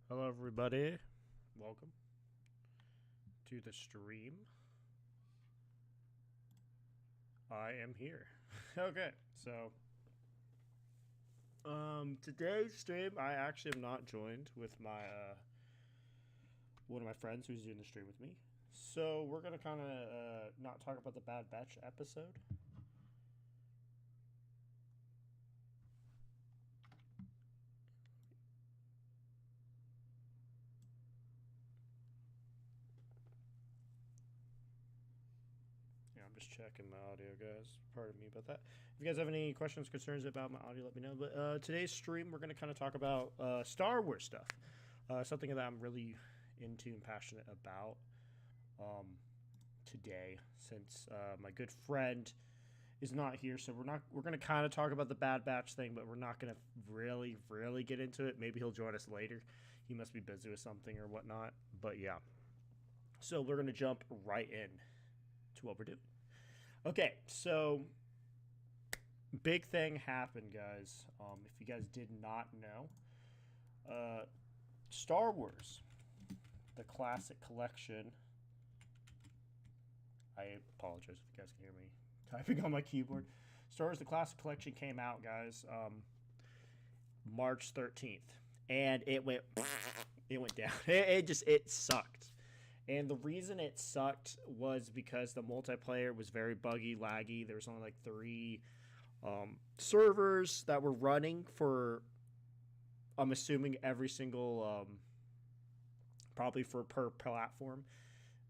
Hello, everybody. Welcome to the stream. I am here. Okay, so today's stream, I actually am not joined with my one of my friends who's doing the stream with me. So we're gonna kind of not talk about the Bad Batch episode. Yeah, I'm just checking my audio, guys. Pardon me about that. If you guys have any questions, concerns about my audio, let me know. But today's stream, we're going to kind of talk about Star Wars stuff. Something that I'm really into and passionate about today, since my good friend is not here. So we're going to kind of talk about the Bad Batch thing, but we're not going to really get into it. Maybe he'll join us later. He must be busy with something or whatnot. But yeah. So we're going to jump right in to what we're doing. Okay, so big thing happened, guys. If you guys did not know, Star Wars, the classic collection. I apologize if you guys can hear me typing on my keyboard. Star Wars, the classic collection came out, guys, March 13th, and it went down. It sucked. And the reason it sucked was because the multiplayer was very buggy, laggy. There was only like 3 servers that were running for, I'm assuming, every single, probably per platform.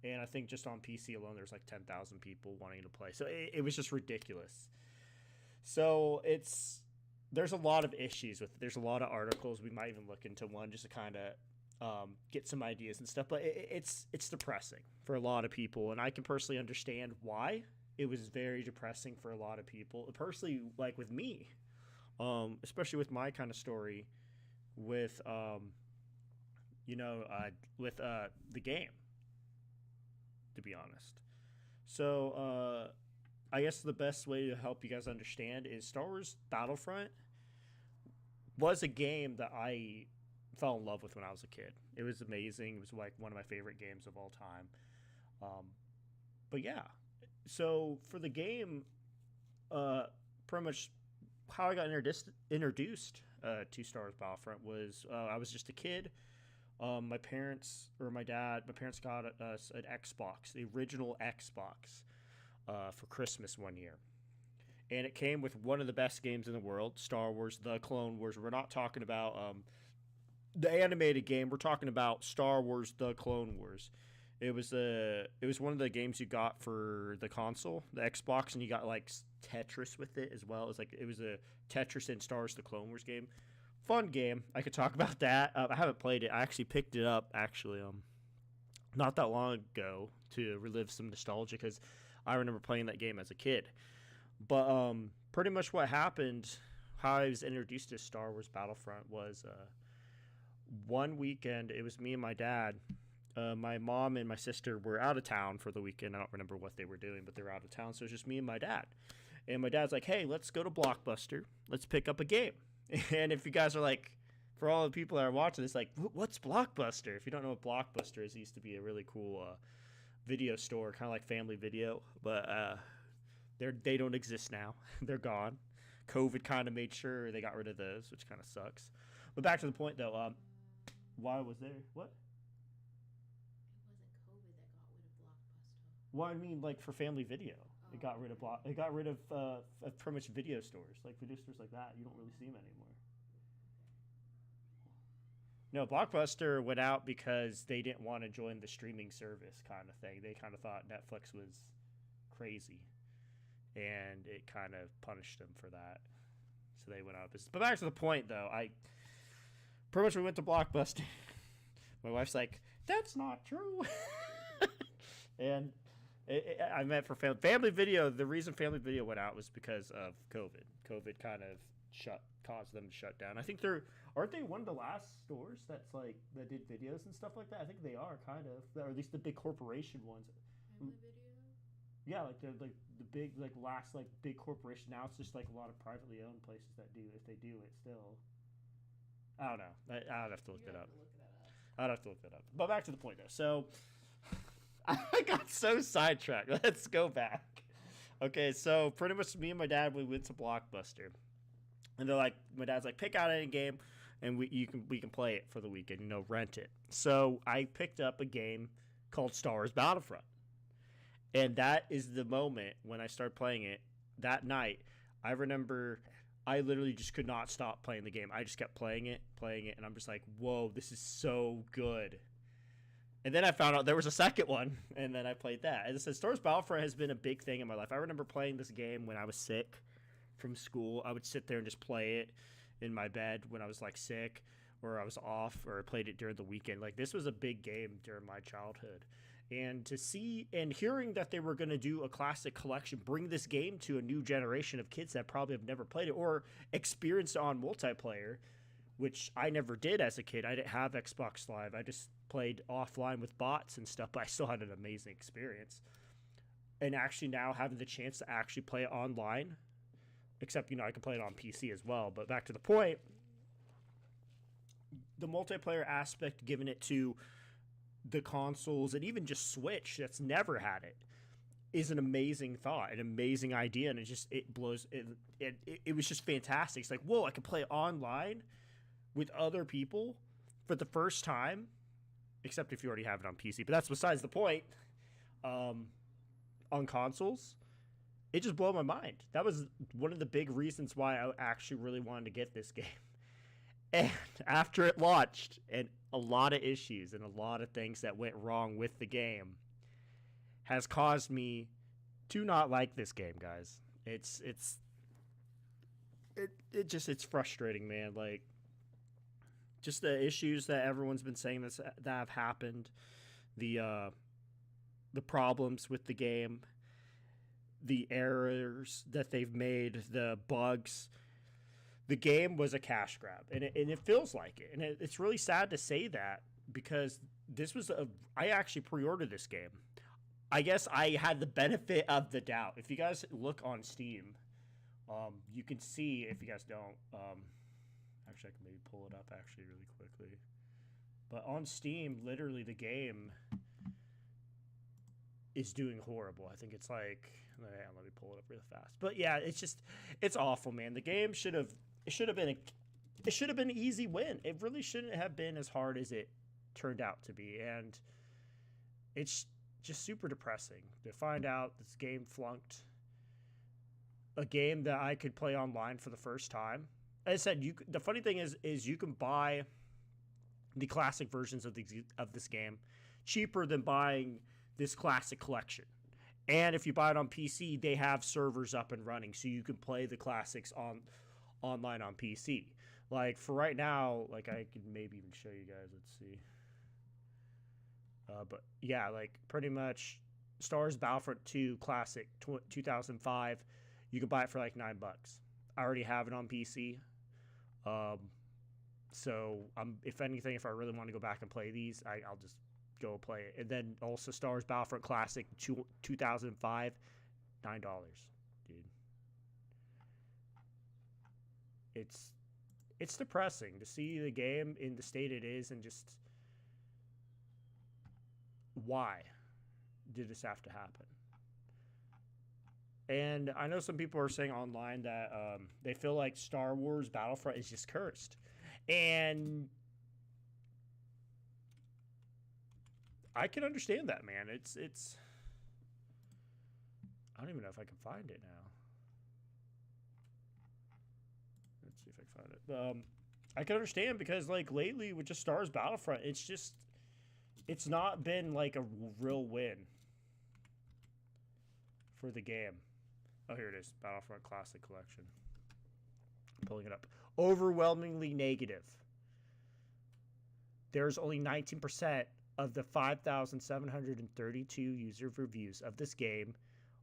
And I think just on PC alone, there's like 10,000 people wanting to play. So it was just ridiculous. So there's a lot of issues with it. There's a lot of articles. We might even look into one just to kind of get some ideas and stuff, but it's depressing for a lot of people, and I can personally understand why it was very depressing for a lot of people. Personally, like with me, especially with my kind of story, with the game, to be honest. So I guess the best way to help you guys understand is Star Wars Battlefront was a game that I fell in love with when I was a kid. It was amazing. It was like one of my favorite games of all time. But yeah, so for the game, pretty much how I got introduced to Star Wars Battlefront was I was just a kid. My parents got us an Xbox, the original Xbox, for Christmas one year. And it came with one of the best games in the world, Star Wars: The Clone Wars. We're not talking about the animated game. We're talking about Star Wars: The Clone Wars. It was one of the games you got for the console, the Xbox, and you got like Tetris with it as well. It was a Tetris and Star Wars: The Clone Wars game. Fun game. I could talk about that. I haven't played it. I actually picked it up not that long ago to relive some nostalgia because I remember playing that game as a kid. But pretty much what happened, how I was introduced to Star Wars Battlefront was one weekend. It was me and my dad. My mom and my sister were out of town for the weekend. I don't remember what they were doing, but they were out of town. So it was just me and my dad. And my dad's like, hey, let's go to Blockbuster. Let's pick up a game. And if you guys are like, for all the people that are watching this, like, what's Blockbuster? If you don't know what Blockbuster is, it used to be a really cool video store, kind of like Family Video. But they don't exist now. They're gone. COVID kind of made sure they got rid of those, which kind of sucks. But back to the point, though. Why was there? What? It wasn't COVID that got rid of Blockbuster. Well, I mean, like for Family Video, Oh, it got rid of okay. It got rid of pretty much video stores, like video stores like that. You don't really see them anymore. No, Blockbuster went out because they didn't want to join the streaming service kind of thing. They kind of thought Netflix was crazy, and it kind of punished them for that. So they went out of business. But back to the point, though, pretty much we went to Blockbuster. My wife's like, "That's not true," and I meant for Family Video. The reason Family Video went out was because of COVID. COVID kind of caused them to shut down. I think aren't they one of the last stores that did videos and stuff like that? I think they are kind of, or at least the big corporation ones. Family Video? Yeah, like the big last big corporation. Now it's just like a lot of privately owned places that do, if they do it still. I don't know. I'd have to look You that have up. to look that up. I'd have to look that up. But back to the point, though. So I got so sidetracked. Let's go back. Okay, so pretty much me and my dad, we went to Blockbuster. And they're like, my dad's like, pick out any game, and we can play it for the weekend, rent it. So I picked up a game called Star Wars Battlefront. And that is the moment when I started playing it that night. I remember I literally just could not stop playing the game. I just kept playing it, and I'm just like, whoa, this is so good. And then I found out there was a second one, and then I played that. And it says Star Wars Battlefront has been a big thing in my life. I remember playing this game when I was sick from school. I would sit there and just play it in my bed when I was like sick or I was off, or I played it during the weekend. Like, this was a big game during my childhood. And to see and hearing that they were going to do a classic collection, bring this game to a new generation of kids that probably have never played it or experienced it on multiplayer, which I never did as a kid. I didn't have Xbox Live. I just played offline with bots and stuff, but I still had an amazing experience. And actually now having the chance to actually play it online, except, I can play it on PC as well. But back to the point, the multiplayer aspect, giving it to the consoles and even just Switch that's never had it, is an amazing thought, an amazing idea, and it blows it was just fantastic. It's like, whoa, I can play online with other people for the first time, except if you already have it on PC, but that's besides the point. On consoles, it just blew my mind. That was one of the big reasons why I actually really wanted to get this game. And after it launched, and a lot of issues and a lot of things that went wrong with the game has caused me to not like this game, guys. It's frustrating, man. Like, just the issues that everyone's been saying that have happened, the problems with the game, the errors that they've made, the bugs. The game was a cash grab, and it feels like it. And it's really sad to say that, because I actually pre-ordered this game. I guess I had the benefit of the doubt. If you guys look on Steam, you can see, if you guys don't, actually I can maybe pull it up actually really quickly. But on Steam, literally the game is doing horrible. I think it's like, let me pull it up really fast. But yeah, it's awful, man. The game should have been an easy win. It really shouldn't have been as hard as it turned out to be, and it's just super depressing to find out this game flunked. A game that I could play online for the first time. As I said, the funny thing is you can buy the classic versions of this game cheaper than buying this classic collection. And if you buy it on PC, they have servers up and running, so you can play the classics online on PC. Like, for right now, like, I could maybe even show you guys. Let's see. But yeah, like, pretty much Star Wars Battlefront 2 Classic 2005, you can buy it for like $9. I already have it on PC. So if anything, if I really want to go back and play these, I'll just go play it. And then also Star Wars Battlefront Classic 2005, $9, dude. It's depressing to see the game in the state it is, and just why did this have to happen? And I know some people are saying online that they feel like Star Wars Battlefront is just cursed. And I can understand that, man. It's I don't even know if I can find it now. Let's see if I can find it. I can understand, because like lately with just Star Wars Battlefront, it's not been like a real win for the game. Oh, here it is. Battlefront Classic Collection. I'm pulling it up. Overwhelmingly negative. There's only 19% of the 5,732 user reviews of this game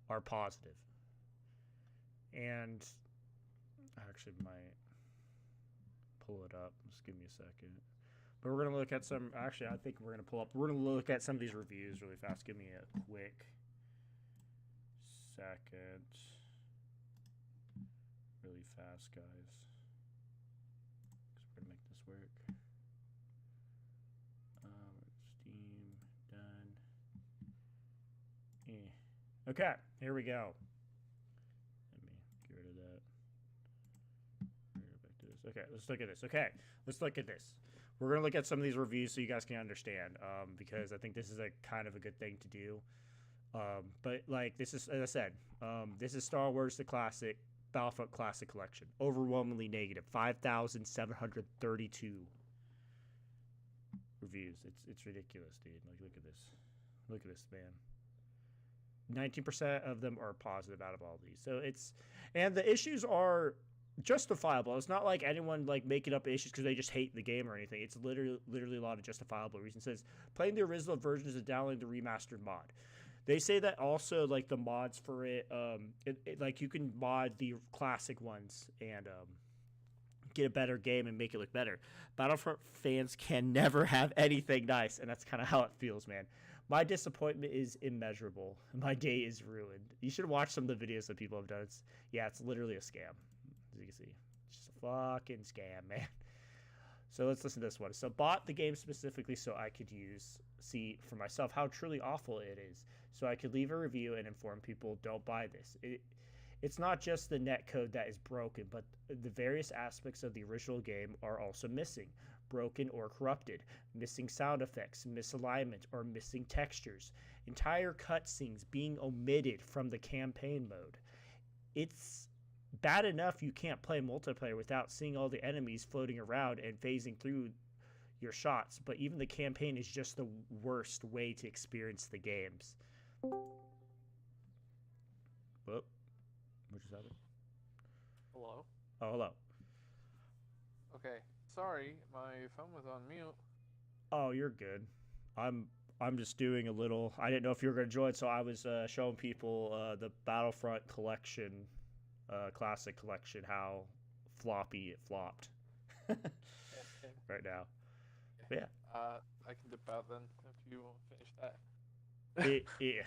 are positive. And I actually might pull it up. Just give me a second. But we're going to look at some... Actually, I think we're going to look at some of these reviews really fast. Give me a quick second. Really fast, guys. Because we're going to make this work. Okay, here we go. Let me get rid of that. Back to this. Okay, let's look at this. Okay, let's look at this. We're gonna look at some of these reviews so you guys can understand, because I think this is a kind of a good thing to do. But like this is, as I said, this is Star Wars: The Classic Battlefront Classic Collection. Overwhelmingly negative, 5,732 reviews. It's ridiculous, dude. Like look at this, man. 19% of them are positive out of all these. So and the issues are justifiable. It's not like anyone like making up issues because they just hate the game or anything. It's literally a lot of justifiable reasons. It says playing the original version is downloading the remastered mod. They say that also like the mods for it, like you can mod the classic ones and get a better game and make it look better. Battlefront fans can never have anything nice, and that's kind of how it feels, man. My disappointment is immeasurable. My day is ruined. You should watch some of the videos that people have done. It's literally a scam. As you can see, it's just a fucking scam, man. So let's listen to this one. So bought the game specifically so I could see for myself how truly awful it is. So I could leave a review and inform people don't buy this. It's not just the net code that is broken, but the various aspects of the original game are also missing, broken or corrupted, missing sound effects, misalignment, or missing textures, entire cutscenes being omitted from the campaign mode. It's bad enough you can't play multiplayer without seeing all the enemies floating around and phasing through your shots, but even the campaign is just the worst way to experience the games. Whoop. What just happened? Hello? Oh, hello. Okay. Sorry, my phone was on mute. Oh, you're good. I'm just doing a little... I didn't know if you were going to join, so I was showing people the Battlefront collection, classic collection, how floppy it flopped Okay. right now. But yeah. I can dip out then if you won't finish that. Yeah.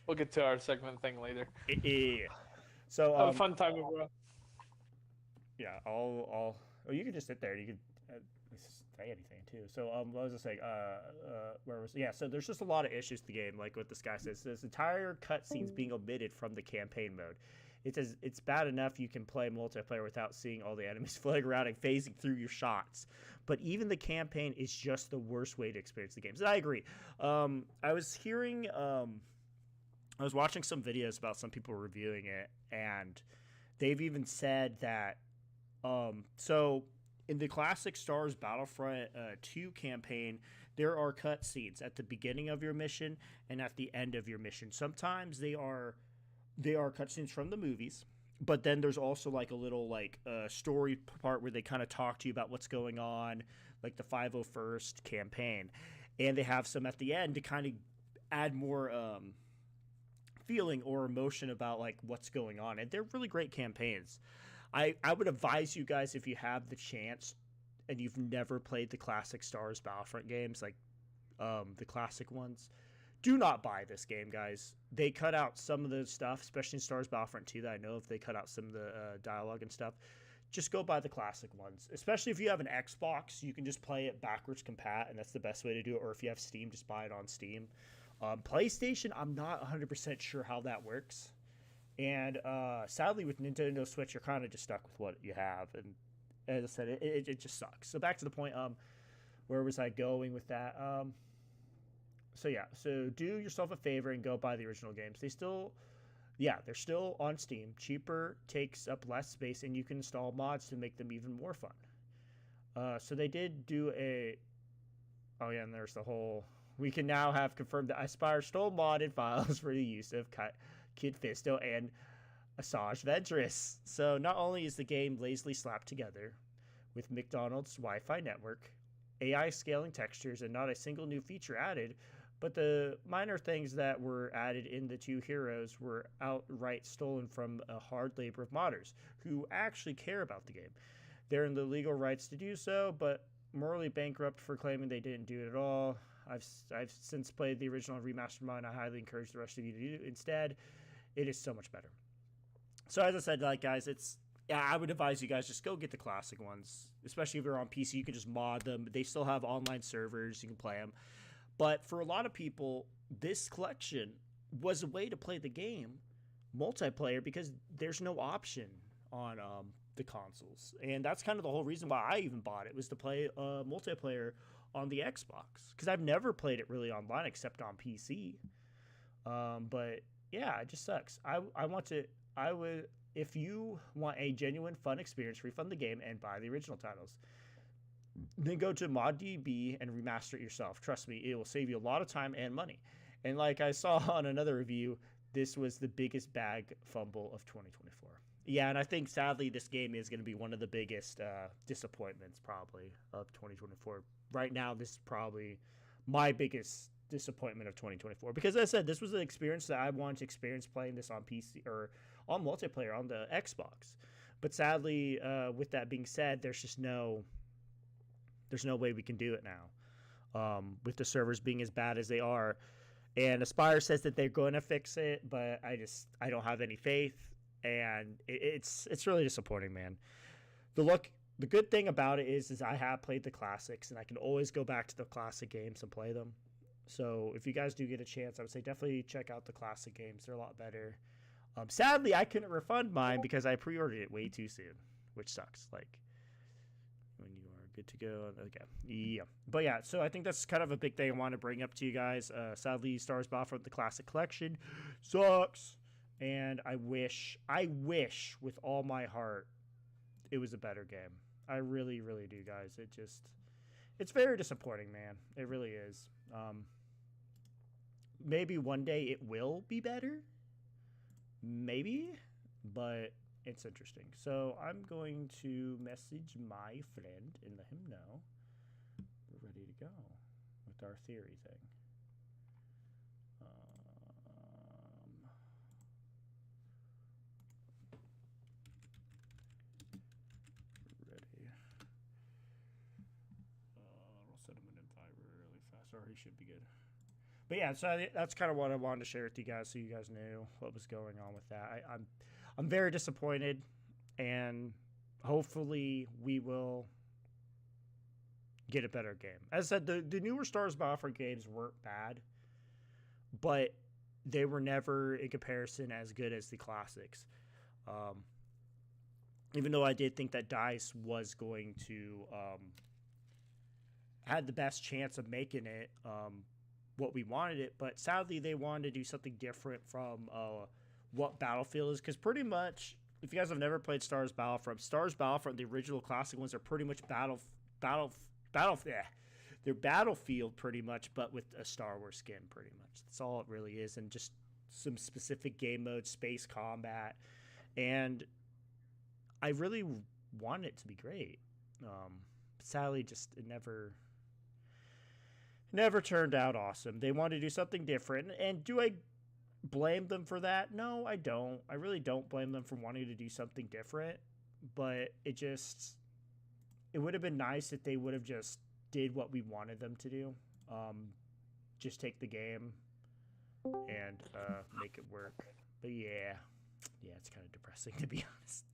We'll get to our segment thing later. Yeah. So Have a fun time, bro. Yeah, I'll. Oh, you can just sit there. You can say anything too. So what was I saying? Where was? Yeah. So there's just a lot of issues to the game, like what this guy says. This entire cutscenes being omitted from the campaign mode. It says it's bad enough you can play multiplayer without seeing all the enemies floating around and phasing through your shots. But even the campaign is just the worst way to experience the games. And I agree. I was hearing. I was watching some videos about some people reviewing it, and they've even said that. So in the classic Star Wars Battlefront 2 campaign, there are cutscenes at the beginning of your mission and at the end of your mission. Sometimes they are cutscenes from the movies, but then there's also like a little like story part where they kind of talk to you about what's going on, like the 501st campaign, and they have some at the end to kind of add more feeling or emotion about like what's going on, and they're really great campaigns. I would advise you guys, if you have the chance and you've never played the classic Star Wars Battlefront games, like the classic ones, do not buy this game, guys. They cut out some of the stuff, especially in Star Wars Battlefront 2, that I know if they cut out some of the dialogue and stuff. Just go buy the classic ones. Especially if you have an Xbox, you can just play it backwards compat, and that's the best way to do it. Or if you have Steam, just buy it on Steam. PlayStation, I'm not 100% sure how that works. And sadly, with Nintendo Switch, you're kind of just stuck with what you have. And as I said, it just sucks. So back to the point, where was I going with that? So yeah, so do yourself a favor and go buy the original games. They're still on Steam. Cheaper, takes up less space, and you can install mods to make them even more fun. So they did do and there's the whole... We can now have confirmed that Aspyr stole modded files for the use of Kid Fisto and Asajj Ventress. So not only is the game lazily slapped together with McDonald's Wi-Fi network, AI scaling textures, and not a single new feature added, but the minor things that were added in the two heroes were outright stolen from a hard labor of modders who actually care about the game. They're in the legal rights to do so, but morally bankrupt for claiming they didn't do it at all. I've since played the original remastered mod, and I highly encourage the rest of you to do it instead. It is so much better. So as I said, like guys, I would advise you guys just go get the classic ones, especially if you're on PC. You can just mod them. They still have online servers. You can play them. But for a lot of people, this collection was a way to play the game multiplayer because there's no option on the consoles, and that's kind of the whole reason why I even bought it, was to play multiplayer on the Xbox, because I've never played it really online except on PC. But yeah, it just sucks. I would, if you want a genuine fun experience, refund the game and buy the original titles. Then go to ModDB and remaster it yourself. Trust me, it will save you a lot of time and money. And like I saw on another review, this was the biggest bag fumble of 2024. Yeah, and I think sadly this game is going to be one of the biggest disappointments probably of 2024. Right now, this is probably my biggest disappointment of 2024, because as I said, this was an experience that I wanted to experience playing this on PC or on multiplayer on the Xbox. But sadly, with that being said, there's no way we can do it now, with the servers being as bad as they are. And Aspyr says that they're going to fix it, but I don't have any faith, and it's really disappointing, man. The good thing about it is I have played the classics, and I can always go back to the classic games and play them. So if you guys do get a chance, I would say definitely check out the classic games. They're a lot better. Sadly, I couldn't refund mine because I pre-ordered it way too soon, which sucks. Like, when you are good to go. Okay. Yeah. But yeah, so I think that's kind of a big thing I want to bring up to you guys. Sadly, Star Wars Battlefront, the classic collection, sucks. And I wish with all my heart it was a better game. I really, really do, guys. It's very disappointing, man. It really is. Maybe one day it will be better. Maybe. But it's interesting. So I'm going to message my friend and let him know we're ready to go with our theory thing. Ready. I'll send him an invite really fast, or he should be good. But yeah, so that's kind of what I wanted to share with you guys, so you guys knew what was going on with that. I'm very disappointed, and hopefully we will get a better game. As I said, the newer Star Wars Battlefront games weren't bad, but they were never in comparison as good as the classics. Even though I did think that DICE was going to had the best chance of making it what we wanted it, but sadly they wanted to do something different from what Battlefield is, because pretty much, if you guys have never played Star Wars Battlefront, the original classic ones are pretty much they're Battlefield pretty much, but with a Star Wars skin pretty much. That's all it really is, and just some specific game modes, space combat, and I really want it to be great. Sadly, just it never turned out awesome. They wanted to do something different, and do I blame them for that? No, I don't. I really don't blame them for wanting to do something different, but it would have been nice if they would have just did what we wanted them to do. Just take the game and make it work. But yeah, it's kind of depressing, to be honest.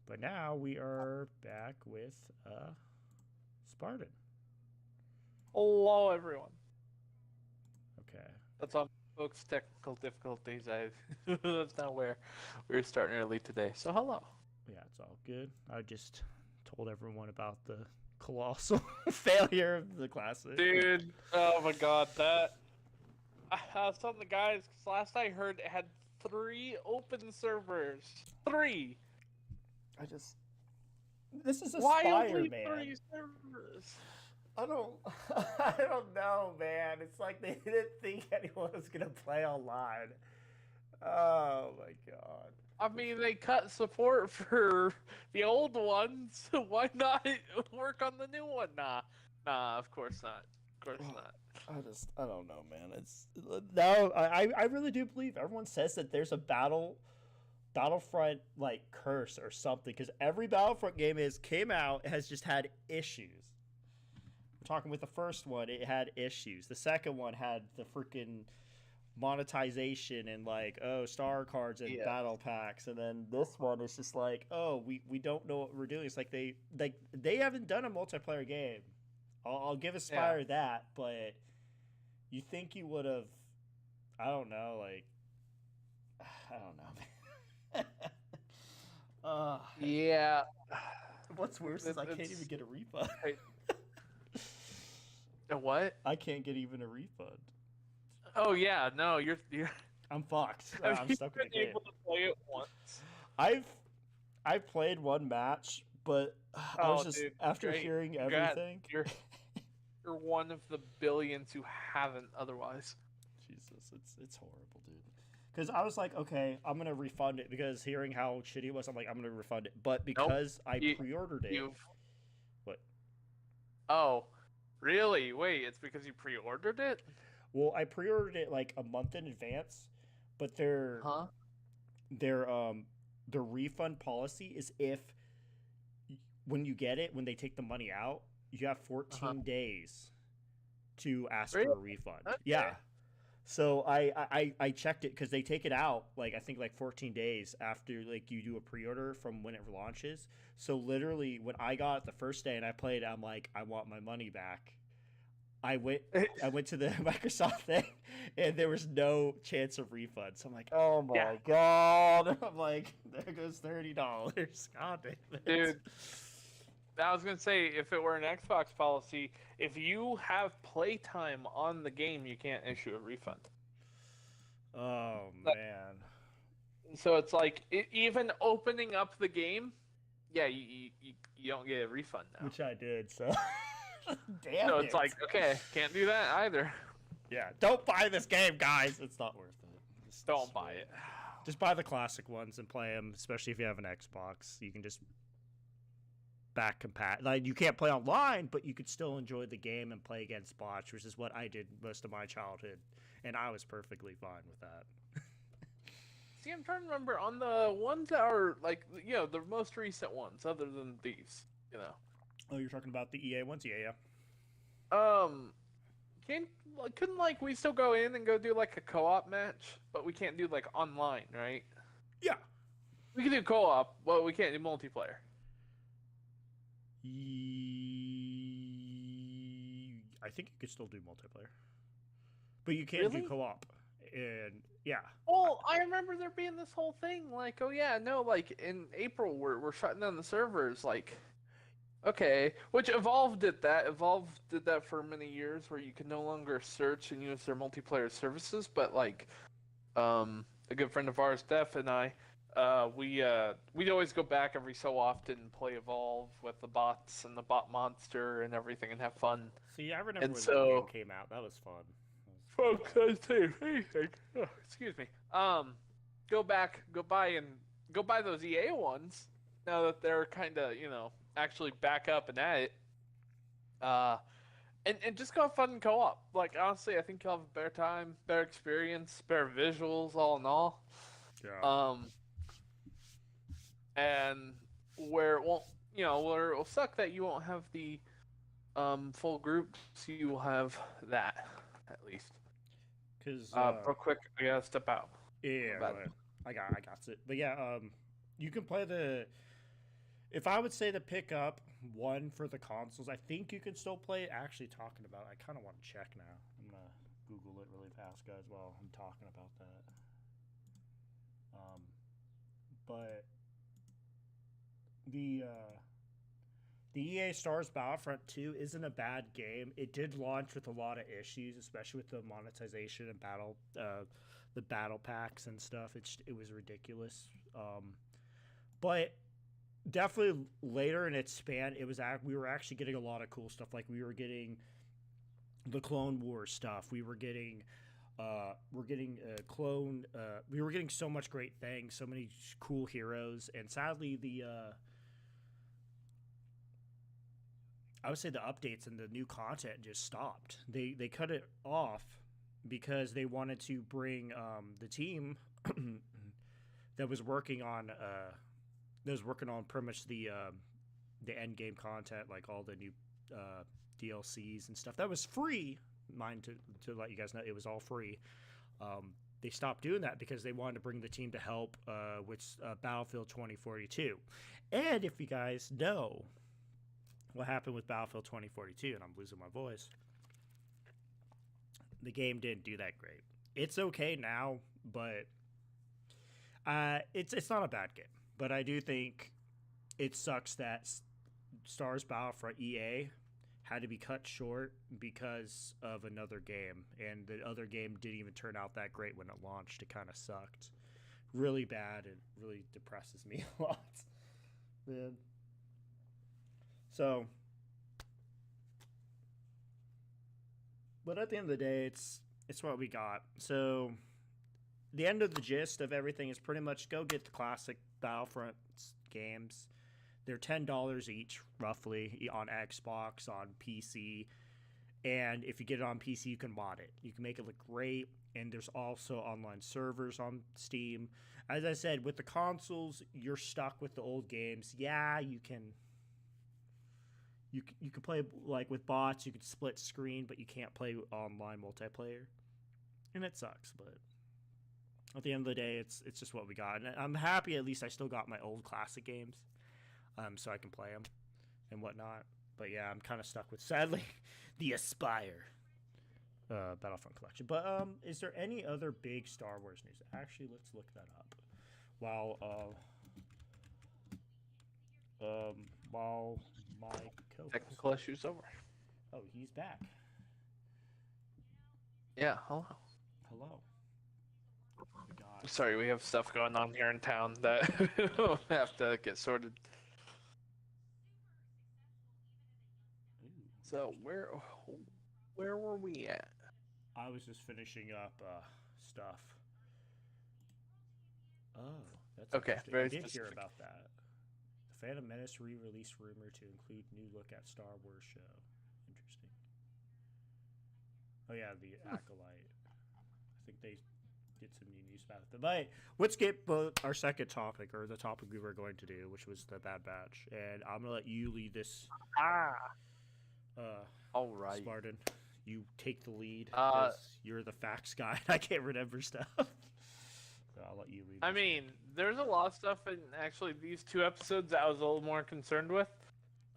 But now we are back with Spartan. Hello, everyone. Okay. That's all, folks. Technical difficulties. That's not where we're starting early today. So hello. Yeah, it's all good. I just told everyone about the colossal failure of the classic. Dude, oh my god, that... I was telling the guys, because last I heard it had 3 open servers. 3! This is Why Aspyr, only man. 3 servers? I don't know, man. It's like they didn't think anyone was gonna play online. Oh my god. I mean, they cut support for the old ones. Why not work on the new one? Nah, of course not. Of course not. I don't know, man. It's no. I really do believe everyone says that there's a Battlefront like curse or something, because every Battlefront game came out has just had issues. We're talking with the first one, it had issues. The second one had the freaking monetization and like, oh, star cards and battle packs, and then this one is just like, oh, we don't know what we're doing. It's like they haven't done a multiplayer game. I'll give Aspyr that, but you think you would have. I don't know. Like, I don't know. Yeah. What's worse is I can't It's- even get a refund. A what? I can't get even a refund. Oh yeah, no, you're. I'm fucked. Have I'm you stuck in the been game. able to play it once? I've played one match, but I Oh, was just dude, after great. hearing Congrats. everything. You're one of the billions who haven't otherwise. Jesus, it's horrible, dude. Because I was like, okay, I'm gonna refund it because hearing how shitty it was, I'm like, I'm gonna refund it. But because I You- pre-ordered it, You've. what? Oh, really? Wait, it's because you pre-ordered it? Well, I pre-ordered it like a month in advance, but Huh? their refund policy is if when you get it, when they take the money out, you have 14 days to ask for a Really? refund. Okay. Yeah. So I checked it because they take it out like I think like 14 days after like you do a pre-order from when it launches. So literally when I got it the first day and I played, I'm like, I want my money back. I went to the Microsoft thing and there was no chance of refund. So I'm like, oh my Yeah. god. I'm like, there goes $30. God damn it. Dude. I was gonna say, if it were an Xbox policy, if you have playtime on the game, you can't issue a refund. Oh But- man. So it's like even opening up the game, yeah, you don't get a refund now. Which I did, so damn So it. it's like, okay, can't do that either. Yeah, don't buy this game, guys. It's not worth it. Just Don't buy it. Just buy the classic ones and play them, especially if you have an Xbox. You can just back compat. Like you can't play online, but you could still enjoy the game and play against bots, which is what I did most of my childhood, and I was perfectly fine with that. See, I'm trying to remember on the ones that are like, the most recent ones, other than these, Oh, you're talking about the EA ones? Yeah. couldn't like we still go in and go do like a co-op match, but we can't do like online, right? Yeah. We can do co-op, but we can't do multiplayer. I think you could still do multiplayer, but you can't Really? do co-op. And yeah, Well, I remember there being this whole thing, like, oh yeah, no, like in April we're shutting down the servers, like, okay, which Evolve did that. Evolve did that for many years, where you could no longer search and use their multiplayer services. But like, a good friend of ours, Steph, and I, we'd always go back every so often and play Evolve with the bots and the bot monster and everything and have fun. see, I remember And when so- that game came out. That was fun. Folks, I say anything. Excuse me. Go buy those EA ones now that they're kind of actually back up and at it. And just go have fun in co-op. Like honestly, I think you'll have a better time, better experience, better visuals, all in all. Yeah. And where it won't, where it will suck that you won't have the full groups, you will have that at least. Because Real quick, I gotta step out. yeah, bad. but I got it. But yeah, you can play the. If I would say to pick up one for the consoles, I think you can still play it. Actually, talking about, I kind of want to check now. I'm gonna Google it really fast, guys, while I'm talking about that. But the EA Stars Battlefront 2 isn't a bad game. It did launch with a lot of issues, especially with the monetization and the battle packs and stuff. It was ridiculous. But definitely later in its span, we were actually getting a lot of cool stuff. Like we were getting the Clone Wars stuff. We were getting clone. We were getting so much great things, so many cool heroes, and sadly I would say the updates and the new content just stopped. They cut it off because they wanted to bring the team that was working on pretty much the end game content, like all the new DLCs and stuff that was free. Mind to let you guys know, it was all free. They stopped doing that because they wanted to bring the team to help with Battlefield 2042. And if you guys know what happened with Battlefield 2042, and I'm losing my voice, the game didn't do that great. it's okay now, but it's not a bad game. But I do think it sucks that Star Wars Battlefront EA had to be cut short because of another game, and the other game didn't even turn out that great when it launched. It kind of sucked, really bad. It really depresses me a lot, man. So, but at the end of the day, it's what we got. So, the end of the gist of everything is pretty much go get the classic Battlefront games. They're $10 each, roughly, on Xbox, on PC. And if you get it on PC, you can mod it. You can make it look great. And there's also online servers on Steam. As I said, with the consoles, you're stuck with the old games. Yeah, you can play like with bots. You can split screen, but you can't play online multiplayer. And it sucks, but at the end of the day, it's just what we got. And I'm happy at least I still got my old classic games. So I can play them and whatnot. But yeah, I'm kind of stuck with, sadly, the Aspyr Battlefront collection. But is there any other big Star Wars news? Actually, let's look that up. While my co-host... Technical issues over. Oh, he's back. Yeah, hello. Hello. God. Sorry, we have stuff going on here in town that have to get sorted. So where were we at? I was just finishing up stuff. Oh, that's okay. interesting. Very I did specific. hear about that. The Phantom Menace re-release rumor to include new look at Star Wars show. Interesting. Oh yeah, the Acolyte. I think they did some new news about it. But let's get our second topic, or the topic we were going to do, which was the Bad Batch. And I'm gonna let you lead this. All right. Spartan, you take the lead because you're the facts guy. I can't remember stuff. So I'll let you lead. I mean, there's a lot of stuff in actually these 2 episodes that I was a little more concerned with.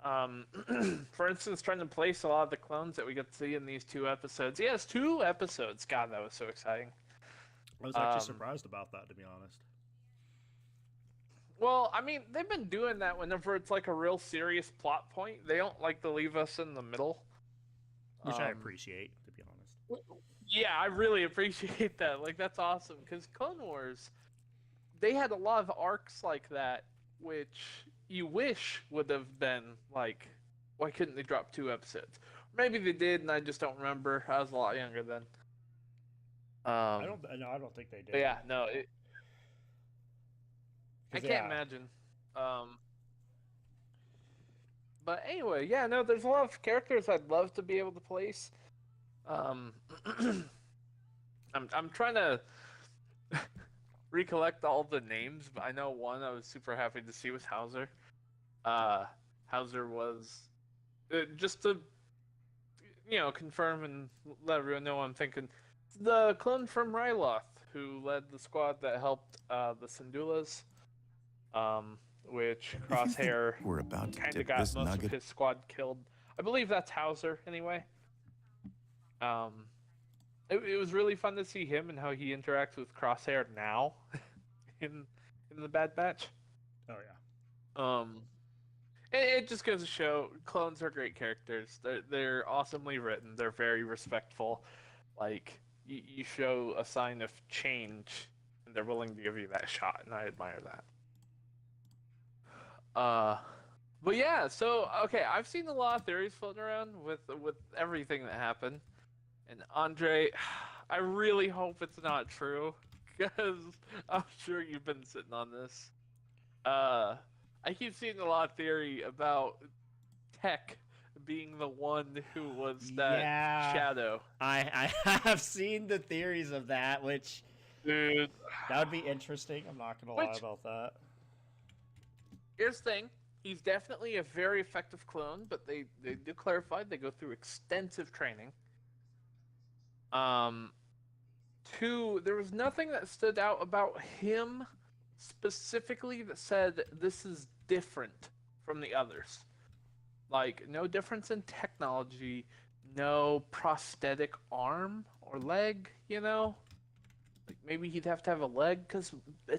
For instance, trying to place a lot of the clones that we get to see in these 2 episodes. Yes, 2 episodes. God, that was so exciting. I was actually surprised about that, to be honest. Well, I mean, they've been doing that whenever it's like a real serious plot point. They don't like to leave us in the middle. Which I appreciate, to be honest. Yeah, I really appreciate that. Like, that's awesome. Because Clone Wars, they had a lot of arcs like that, which you wish would have been, like, why couldn't they drop 2 episodes? Maybe they did, and I just don't remember. I was a lot younger then. I don't think they did. But yeah, no. I can't imagine. But anyway, yeah, no, there's a lot of characters I'd love to be able to place. I'm trying to recollect all the names, but I know one I was super happy to see was Hauser. Hauser was just to confirm and let everyone know what I'm thinking. The clone from Ryloth, who led the squad that helped the Syndulas. Which Crosshair we're about to kind of dip got this most nugget. of his squad killed. I believe that's Hauser, anyway. It was really fun to see him and how he interacts with Crosshair now in the Bad Batch. Oh yeah. It just goes to show clones are great characters. They're awesomely written. They're very respectful. Like you show a sign of change, and they're willing to give you that shot, and I admire that. But yeah, so okay, I've seen a lot of theories floating around with everything that happened, and Andre, I really hope it's not true, because I'm sure you've been sitting on this. I keep seeing a lot of theory about Tech being the one who was that shadow. I have seen the theories of that, which dude, that would be interesting. I'm not gonna lie about that. Here's the thing. He's definitely a very effective clone, but they do clarify they go through extensive training. 2, there was nothing that stood out about him specifically that said this is different from the others. Like, no difference in technology, no prosthetic arm or leg, Like maybe he'd have to have a leg, because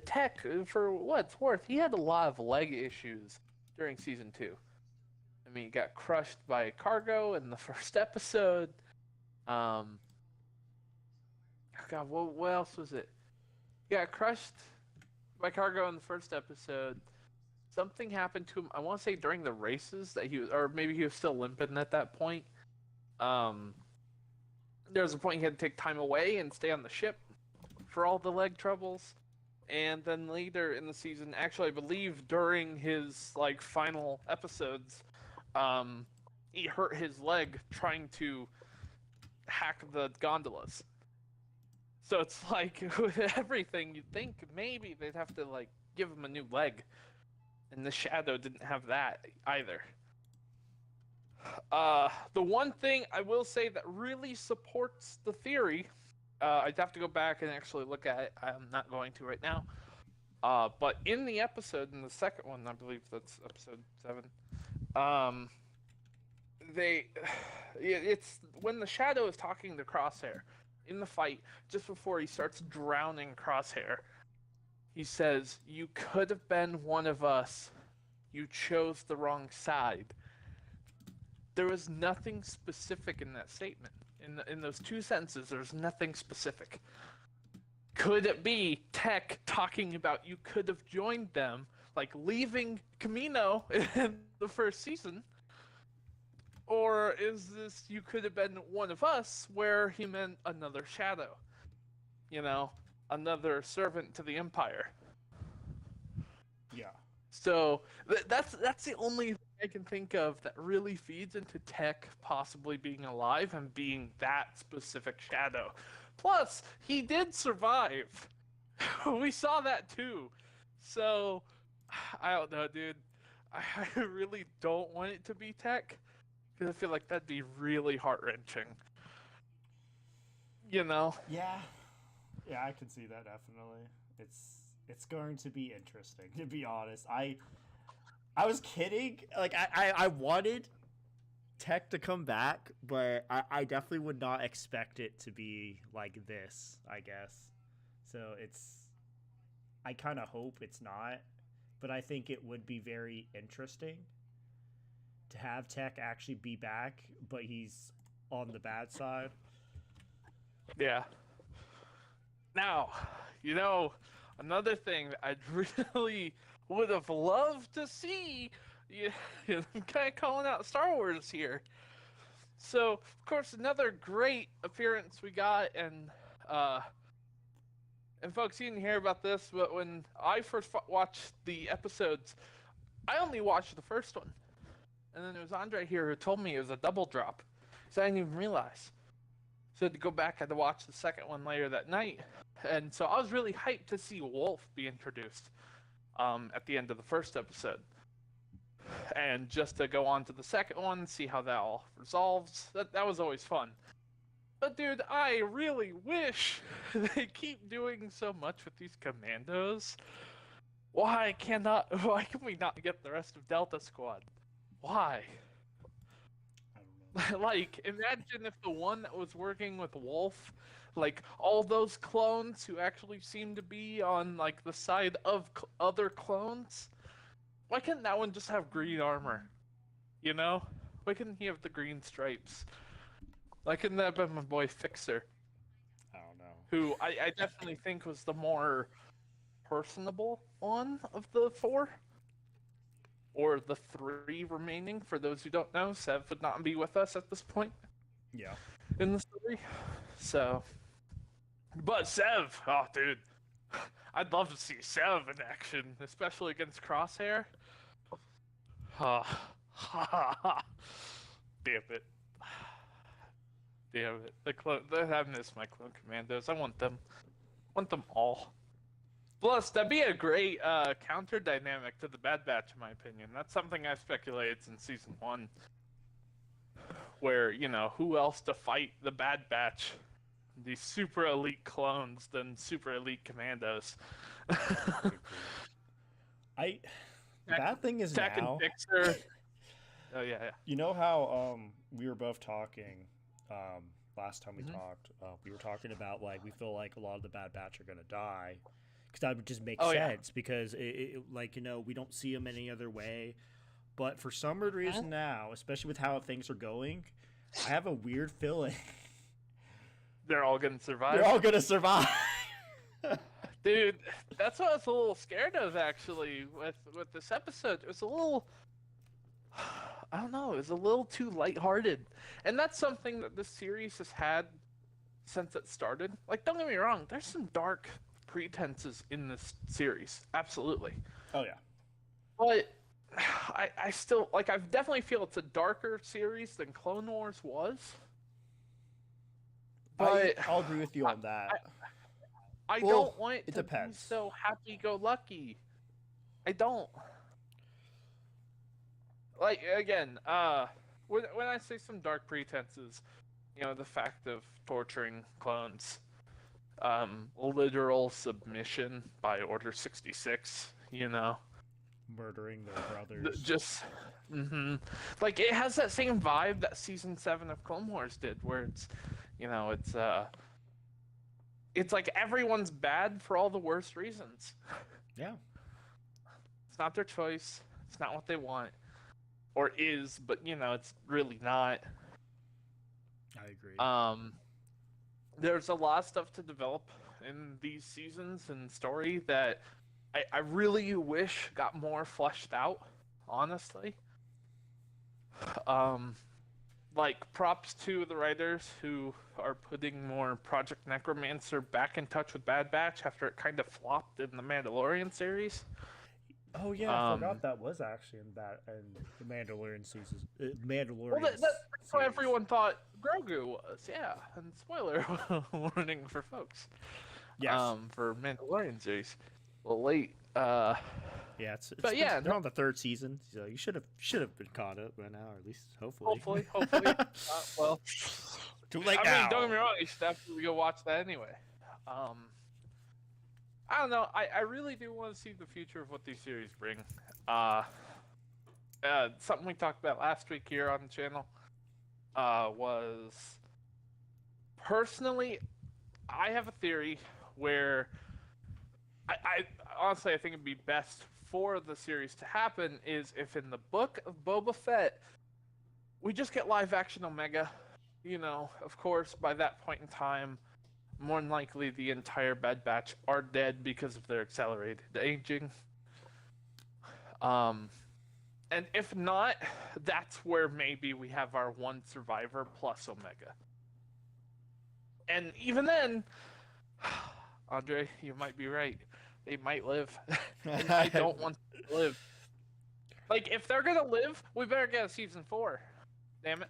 Tech, for what it's worth, he had a lot of leg issues during season 2. I mean, he got crushed by a cargo in the first episode. Um, God, what else was it? He got crushed by cargo in the first episode. Something happened to him. I want to say during the races that he was, or maybe he was still limping at that point. Um, there was a point he had to take time away and stay on the ship for all the leg troubles. And then later in the season, actually, I believe during his like final episodes, he hurt his leg trying to hack the gondolas. So it's like with everything, you'd think maybe they'd have to like give him a new leg, and the Shadow didn't have that either. The one thing I will say that really supports the theory, I'd have to go back and actually look at it. I'm not going to right now. But in the episode, in the second one, I believe that's episode 7. It's when the Shadow is talking to Crosshair in the fight, just before he starts drowning Crosshair. He says, "You could have been one of us. You chose the wrong side." There was nothing specific in that statement. In those 2 sentences, there's nothing specific. Could it be Tech talking about you could have joined them, like leaving Camino in the first season? Or is this you could have been one of us, where he meant another Shadow? You know, another servant to the Empire. Yeah. So that's the only thing I can think of that really feeds into Tech possibly being alive and being that specific Shadow. Plus, he did survive. We saw that too. So, I don't know, dude. I really don't want it to be Tech, because I feel like that'd be really heart-wrenching. You know? Yeah. Yeah, I can see that definitely. It's going to be interesting, to be honest. I was kidding. Like I wanted Tech to come back, but I definitely would not expect it to be like this, I guess. So I kind of hope it's not, but I think it would be very interesting to have Tech actually be back, but he's on the bad side. Yeah. Now, another thing that I'd really would have loved to see, I'm kind of calling out Star Wars here. So, of course, another great appearance we got, and folks, you didn't hear about this, but when I first watched the episodes, I only watched the first one. And then there was Andre here who told me it was a double drop, so I didn't even realize. So I had to go back, I had to watch the second one later that night. And so I was really hyped to see Wolf be introduced at the end of the first episode. And just to go on to the second one, see how that all resolves. That was always fun. But dude, I really wish they keep doing so much with these commandos. Why can we not get the rest of Delta Squad? Why? I don't know. Like, imagine if the one that was working with Wolf, like all those clones who actually seem to be on like the side of other clones, why couldn't that one just have green armor? You know? Why couldn't he have the green stripes? Why couldn't that have been my boy Fixer? I don't know. Who I definitely think was the more personable one of the 4. Or the 3 remaining. For those who don't know, Sev would not be with us at this point. Yeah. In the story. So. But Sev! Oh, dude. I'd love to see Sev in action, especially against Crosshair. Damn it. Damn it. I miss my clone commandos. I want them. All. Plus, that'd be a great counter dynamic to the Bad Batch, in my opinion. That's something I speculated since season 1. Where, who else to fight the Bad Batch? These super elite clones than super elite commandos. The bad thing is Tech now. And Fixer. Oh yeah. You know how we were both talking last time we Mhm. talked. We were talking about like we feel like a lot of the Bad Batch are gonna die, because that would just make Oh, yeah. sense because like we don't see them any other way. But for some weird reason now, especially with how things are going, I have a weird feeling They're all gonna survive. they're all gonna survive. Dude, that's what I was a little scared of actually with this episode. It was a little, I don't know, it was a little too lighthearted. And that's something that this series has had since it started. Like, don't get me wrong, there's some dark pretenses in this series. Absolutely. Oh yeah. But I still, like, I definitely feel it's a darker series than Clone Wars was. But I'll agree with you on that. I Well, don't want it to depends. be so happy-go-lucky. I don't. Like, again, when I say some dark pretenses, the fact of torturing clones, literal submission by Order 66, Murdering their brothers. just, like, it has that same vibe that Season 7 of Clone Wars did, where it's like everyone's bad for all the worst reasons. Yeah. It's not their choice. It's not what they want. Or is, but it's really not. I agree. There's a lot of stuff to develop in these seasons and story that I really wish got more fleshed out, honestly. Like, props to the writers who are putting more Project Necromancer back in touch with Bad Batch after it kind of flopped in the Mandalorian series. Oh yeah, I forgot that was actually in the Mandalorian season. Mandalorian. Well, that's what series. everyone thought Grogu was, yeah. And spoiler warning for folks. Yes. For Mandalorian series. Well, late. Yeah, it's but yeah, they're on the third season, so you should have been caught up by now, or at least hopefully. Hopefully. Well, too late I now. mean, don't get me wrong. You should definitely go watch that anyway. I don't know. I really do want to see the future of what these series bring. Something we talked about last week here on the channel was, personally, I have a theory where I honestly I think it'd be best for the series to happen is if in the book of Boba Fett we just get live action Omega. Of course, by that point in time, more than likely the entire Bad Batch are dead because of their accelerated aging. And if not, that's where maybe we have our one survivor plus Omega. And even then, Andre, you might be right. They might live. And I don't want them to live. Like, if they're gonna live, we better get a season 4. Damn it.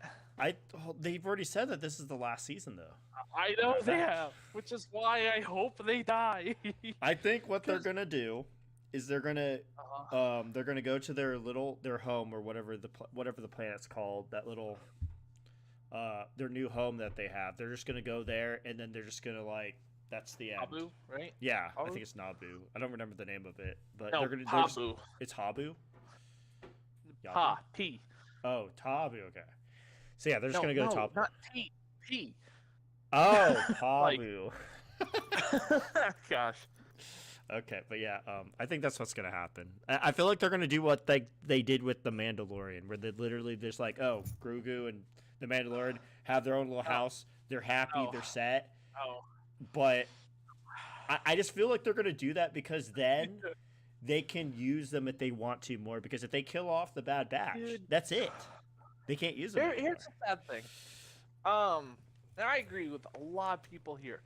They've already said that this is the last season, though. I know they have, which is why I hope they die. I think what they're gonna do is they're gonna go to their home or whatever the planet's called, that little their new home that they have. They're just gonna go there, and then they're just gonna that's the end. Habu, right? Yeah, Habu? I think it's Naboo. I don't remember the name of it, but No, they're Habu. It's Habu. Ha, T. Oh, Tabu. Okay. So yeah, they're just gonna go to Tabu. Not T. P. Oh, Tabu. Gosh. Okay, but yeah, I think that's what's gonna happen. I feel like they're gonna do what they did with the Mandalorian, where they literally just Grogu and the Mandalorian have their own little house. They're happy. They're set. Oh. But I just feel like they're gonna do that because then they can use them if they want to more. Because if they kill off the Bad Batch, that's it. They can't use them. Here's the bad thing. And I agree with a lot of people here.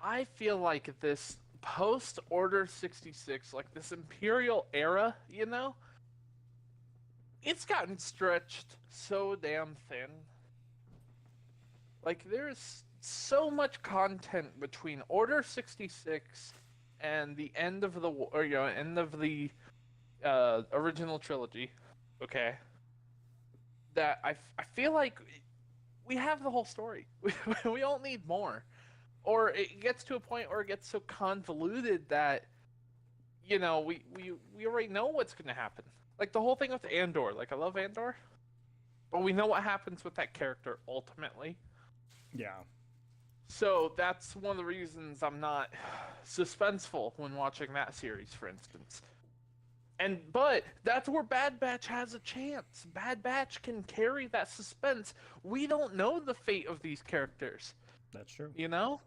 I feel like this post Order 66, like this Imperial era, it's gotten stretched so damn thin. Like, there's so much content between Order 66 and the end of the original trilogy, okay? That I feel like we have the whole story. We don't need more. Or it gets to a point where it gets so convoluted that, we already know what's going to happen. Like the whole thing with Andor. Like, I love Andor, but we know what happens with that character ultimately. Yeah. So that's one of the reasons I'm not suspenseful when watching that series, for instance. But that's where Bad Batch has a chance. Bad Batch can carry that suspense. We don't know the fate of these characters, That's true. you know?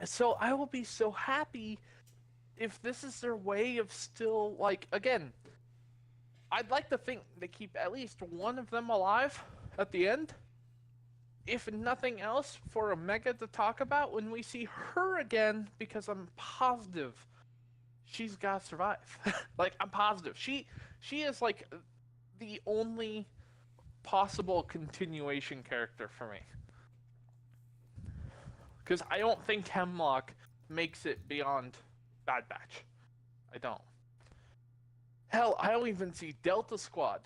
So I will be so happy if this is their way of still, like, again, I'd like to think they keep at least one of them alive at the end. If nothing else, for Omega to talk about when we see her again, because I'm positive she's got to survive. Like, I'm positive. She is, like, the only possible continuation character for me. Because I don't think Hemlock makes it beyond Bad Batch. I don't. Hell, I don't even see Delta Squad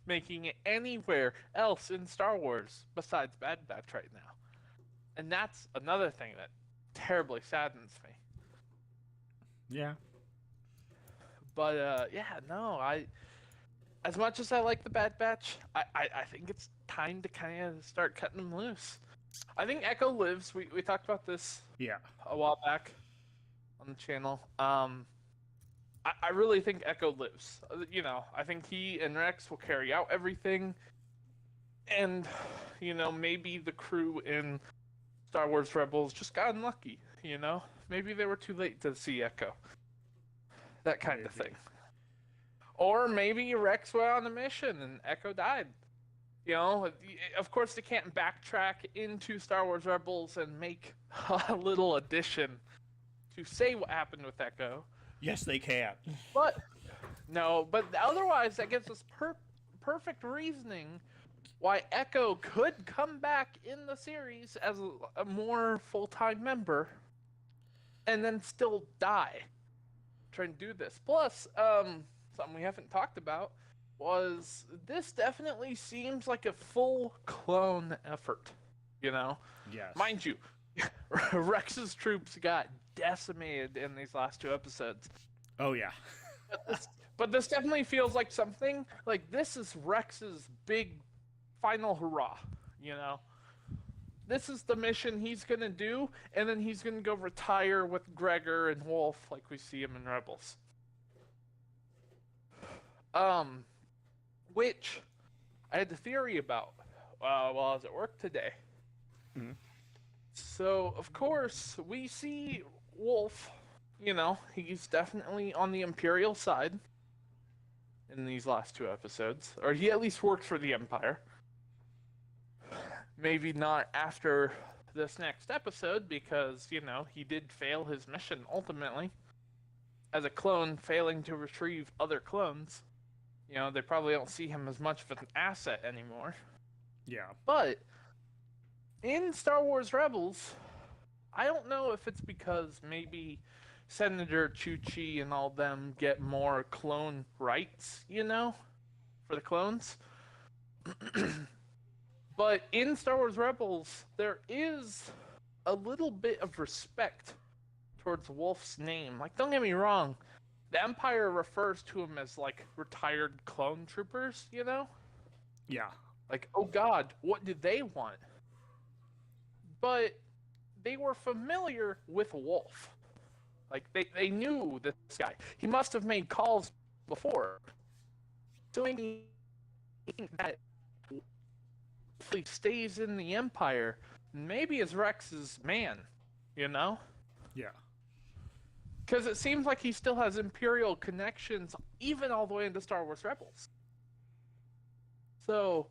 making it anywhere else in Star Wars besides Bad Batch right now. And that's another thing that terribly saddens me. Yeah. But, yeah, no, as much as I like the Bad Batch, I think it's time to kind of start cutting them loose. I think Echo lives. We talked about this a while back on the channel. I really think Echo lives. You know, I think he and Rex will carry out everything. And, you know, maybe the crew in Star Wars Rebels just got unlucky, you know? Maybe they were too late to see Echo. That kind of thing. Or maybe Rex went on a mission and Echo died. You know, of course they can't backtrack into Star Wars Rebels and make a little addition to say what happened with Echo. Yes, they can. But otherwise that gives us perfect reasoning why Echo could come back in the series as a more full-time member and then still die trying to do this. Plus, something we haven't talked about was this definitely seems like a full clone effort, you know? Yes. Mind you, Rex's troops got decimated in these last 2 episodes. Oh, yeah. But this definitely feels like something, like this is Rex's big final hurrah, you know? This is the mission he's gonna do, and then he's gonna go retire with Gregor and Wolf like we see him in Rebels. Which I had the theory about while I was at work today. Mm-hmm. So, of course, we see Wolf, you know, he's definitely on the Imperial side in these last 2 episodes. Or he at least works for the Empire. Maybe not after this next episode, because, you know, he did fail his mission ultimately. As a clone failing to retrieve other clones. You know, they probably don't see him as much of an asset anymore. Yeah. But in Star Wars Rebels, I don't know if it's because maybe Senator Chuchi and all them get more clone rights, you know, for the clones. But in Star Wars Rebels, there is a little bit of respect towards Wolf's name. Like, don't get me wrong, the Empire refers to him as, like, retired clone troopers, you know? Yeah. Like, oh god, what did they want? But they were familiar with Wolf. Like, they knew this guy. He must have made calls before. So maybe that if he stays in the Empire, maybe is Rex's man, you know? Yeah. Because it seems like he still has Imperial connections, even all the way into Star Wars Rebels. So,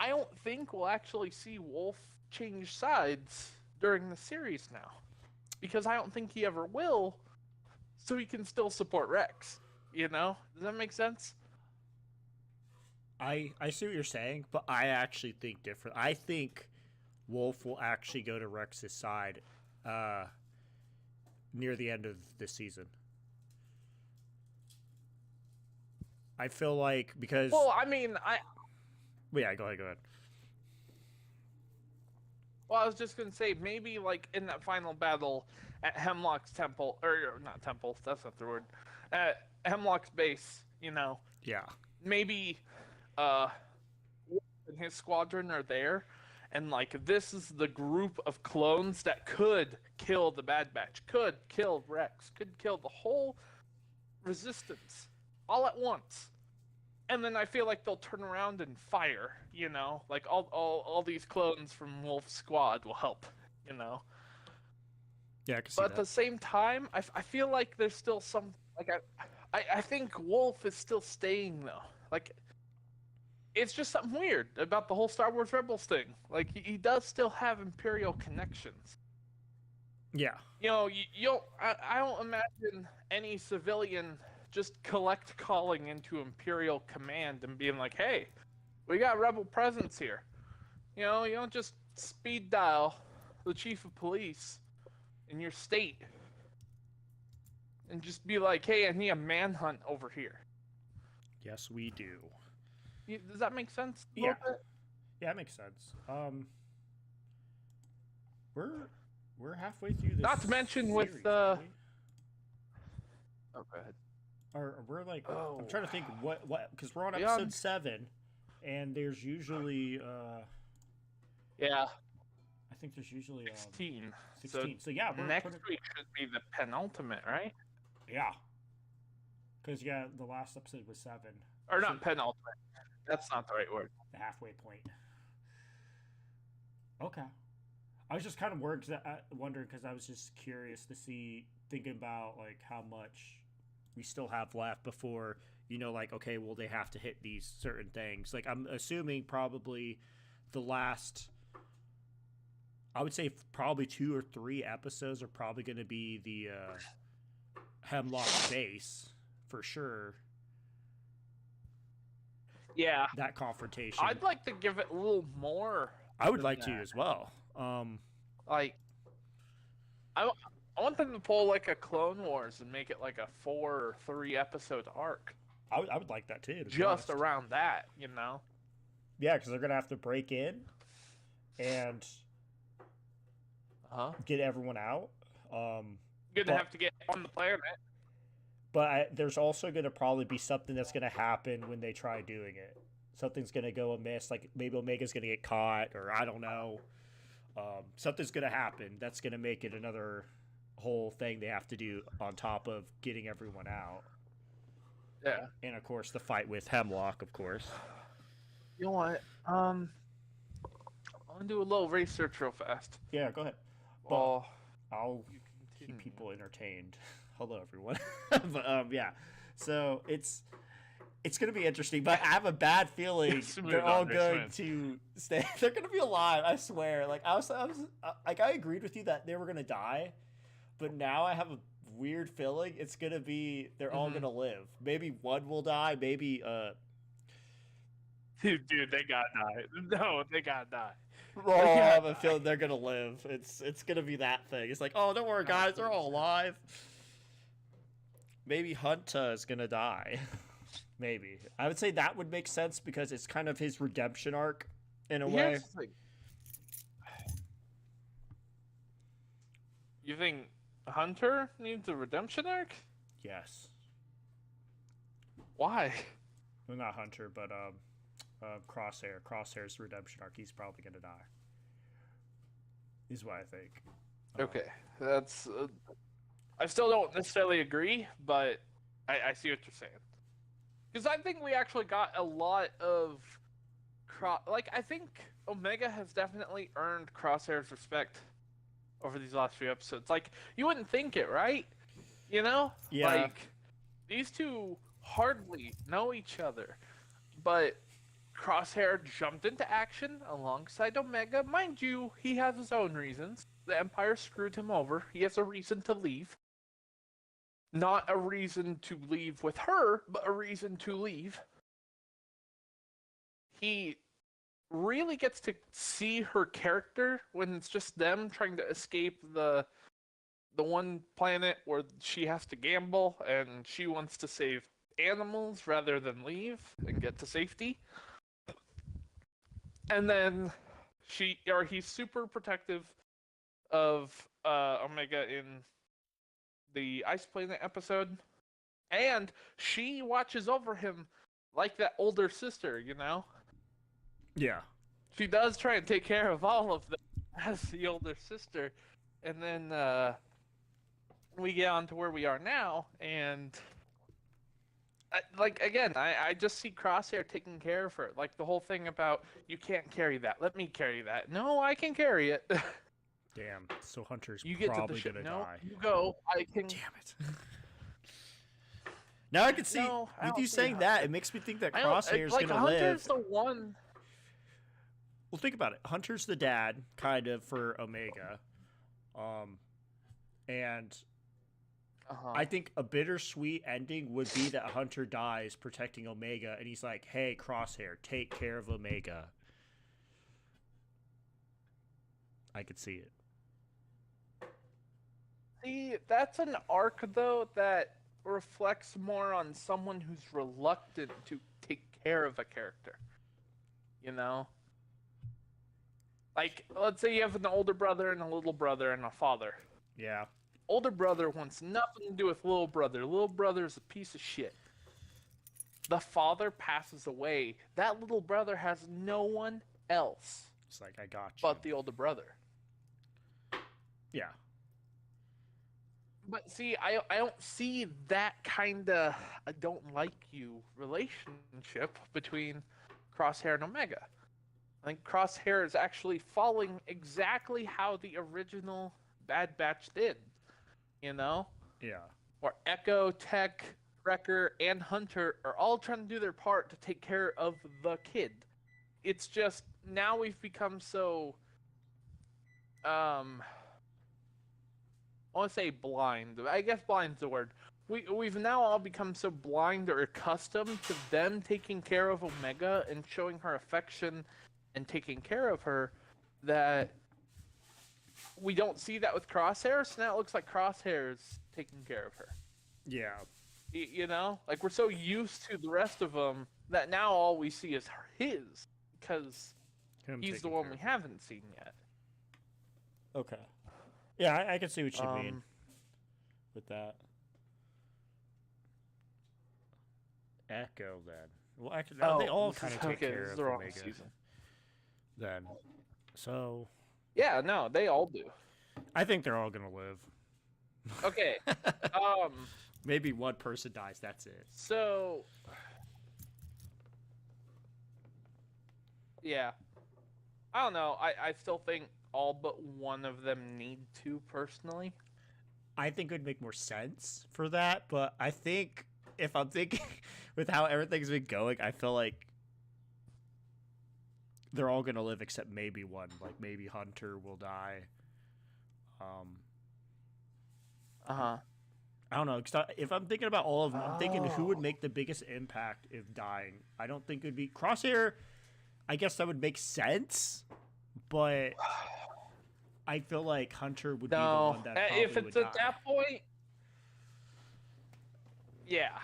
I don't think we'll actually see Wolf change sides during the series now. Because I don't think he ever will, so he can still support Rex. You know? Does that make sense? I see what you're saying, but I actually think different. I think Wolf will actually go to Rex's side near the end of this season. I feel like because... Well, I mean, Yeah, go ahead. Well, I was just going to say, maybe, like, in that final battle at Hemlock's temple, or not temple, that's not the word, at Hemlock's base, you know. Yeah. Maybe Wolf and his squadron are there, and like this is the group of clones that could kill the Bad Batch, could kill Rex, could kill the whole Resistance all at once. And then I feel like they'll turn around and fire, you know, like all these clones from Wolf's squad will help, you know. Yeah, I can see But at that. the same time, I feel like there's still some like I think Wolf is still staying though. Like it's just something weird about the whole Star Wars Rebels thing. Like he does still have Imperial connections. Yeah. You know, I don't imagine any civilian just collect calling into Imperial command and being like, "Hey, we got rebel presence here." You know, you don't just speed dial the chief of police in your state and just be like, "Hey, I need a manhunt over here." Yes, we do. Does that make sense? A Yeah. little bit? Yeah, it makes sense. We're halfway through this. Not to mention series, with aren't we? Oh, go ahead. Or we're like, Oh. I'm trying to think what because we're on We episode on- 7, and there's usually Yeah, I think there's usually 16. 16. So yeah, we're Next putting- week should be the penultimate, right? yeah. Because yeah, the last episode was 7. Or So- not penultimate. That's not the right word. The halfway point. Okay. I was just kind of wondering because I was just curious to see, thinking about like how much we still have left before, you know, like, okay, well, they have to hit these certain things. Like, I'm assuming probably the last, I would say probably 2 or 3 episodes are probably going to be the Hemlock base for sure. Yeah. That confrontation. I'd like to give it a little more. I would than like to that. as well. Like, I want them to pull like a Clone Wars and make it like a 4 or 3 episode arc. I would like that too. to be Just honest. around that, you know? Yeah, because they're gonna have to break in and get everyone out. You're But- gonna have to get on the planet. But there's also gonna probably be something that's gonna happen when they try doing it. Something's gonna go amiss, like maybe Omega's gonna get caught, or I don't know. Something's gonna happen that's gonna make it another whole thing they have to do on top of getting everyone out. Yeah. And of course, the fight with Hemlock, of course. You know what? I'm gonna do a little research real fast. Yeah, go ahead. Well, I'll you keep continue. people entertained. Hello, everyone. But yeah, so it's gonna be interesting. But I have a bad feeling Yes, they're move all on, next going man. to stay. They're gonna be alive. I swear. Like I was like I agreed with you that they were gonna die, but now I have a weird feeling it's gonna be they're all Mhm. gonna live. Maybe one will die. Maybe Dude, they gotta die. No, they gotta die. Oh, I Yeah. have a feeling they're gonna live. It's gonna be that thing. It's like, oh, don't worry, guys, they're all alive. Maybe Hunta is gonna die. Maybe I would say that would make sense because it's kind of his redemption arc in a way. Here's the thing. You think Hunter needs a redemption arc? Yes, Why? well, not Hunter, but Crosshair. Crosshair's redemption arc. He's probably gonna die. Is what I think. Okay, that's. I still don't necessarily agree, but I see what you're saying. Because I think we actually got a lot of. Like, I think Omega has definitely earned Crosshair's respect over these last few episodes. Like, you wouldn't think it, right? You know? Yeah. Like, these two hardly know each other. But Crosshair jumped into action alongside Omega. Mind you, he has his own reasons. The Empire screwed him over. He has a reason to leave. Not a reason to leave with her, but a reason to leave. He really gets to see her character when it's just them trying to escape the one planet where she has to gamble and she wants to save animals rather than leave and get to safety. And then he's super protective of Omega in the Ice Planet episode, and she watches over him like that older sister, you know? Yeah. she does try and take care of all of them as the older sister, and then we get on to where we are now, and I just see Crosshair taking care of her. Like the whole thing about you can't carry that. Let me carry that. No, I can carry it. Damn. So Hunter's You get to the probably ship. gonna No, die. you go. I can. Damn it. Now I can see No, I with don't you see saying Hunter. that, it makes me think that I don't- Crosshair's like gonna Hunter's live. the one. Well, think about it. Hunter's the dad, kind of, for Omega. And I think a bittersweet ending would be that Hunter dies protecting Omega, and he's like, hey, Crosshair, take care of Omega. I could see it. See, that's an arc, though, that reflects more on someone who's reluctant to take care of a character. You know? Like, let's say you have an older brother and a little brother and a father. Yeah. Older brother wants nothing to do with little brother. Little brother's a piece of shit. The father passes away. That little brother has no one else It's like, I got you. but the older brother. Yeah. But see, I don't see that kind of I don't like you relationship between Crosshair and Omega. I think Crosshair is actually following exactly how the original Bad Batch did. You know? Yeah. Where Echo, Tech, Wrecker, and Hunter are all trying to do their part to take care of the kid. It's just, now we've become so... I want to say blind. I guess blind's the word. We've now all become so blind or accustomed to them taking care of Omega and showing her affection and taking care of her that we don't see that with Crosshair, so now it looks like Crosshair's taking care of her. Yeah. You know? Like, we're so used to the rest of them that now all we see is his, because he's the one we haven't seen yet. Okay. Yeah, I can see what you mean with that. Echo, then. Well, actually, they all kind of take care of Omega. Then. So. Yeah, no, they all do. I think they're all going to live. Okay. Maybe one person dies, that's it. So. Yeah. I don't know. I still think all but one of them need to, personally. I think it would make more sense for that, but I think if I'm thinking with how everything's been going, I feel like they're all gonna live except maybe one. Like maybe Hunter will die. I don't know. 'Cause if I'm thinking about all of them, I'm thinking who would make the biggest impact if dying. I don't think it would be Crosshair. I guess that would make sense, but I feel like Hunter would be the one that probably if it's would at die. that point, yeah.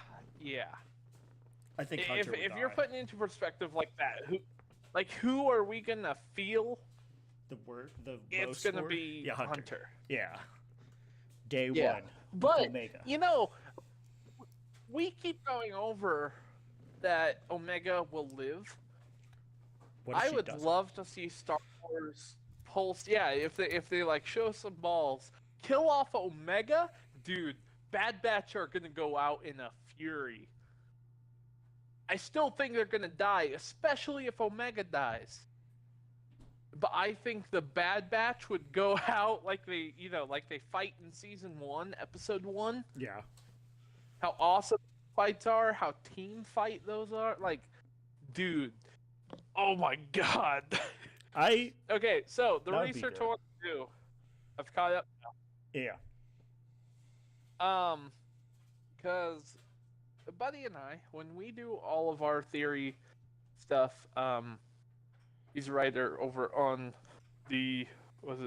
I think Hunter would if die. you're putting it into perspective like that, who are we gonna feel? It's gonna be Hunter. Yeah. Day Yeah. one. But Omega. you know, we keep going over that Omega will live. What if I she would doesn't? love to see Star Wars pulse. Yeah, if they like show some balls, kill off Omega, dude. Bad Batch are gonna go out in a fury. I still think they're gonna die, especially if Omega dies. But I think the Bad Batch would go out like they fight in season 1, episode 1. Yeah. How awesome fights are, how team fight those are. Like, dude, oh my god. Okay, so the research I want to do, I've caught up now. Yeah. Because Buddy and I, when we do all of our theory stuff, he's a writer over on the,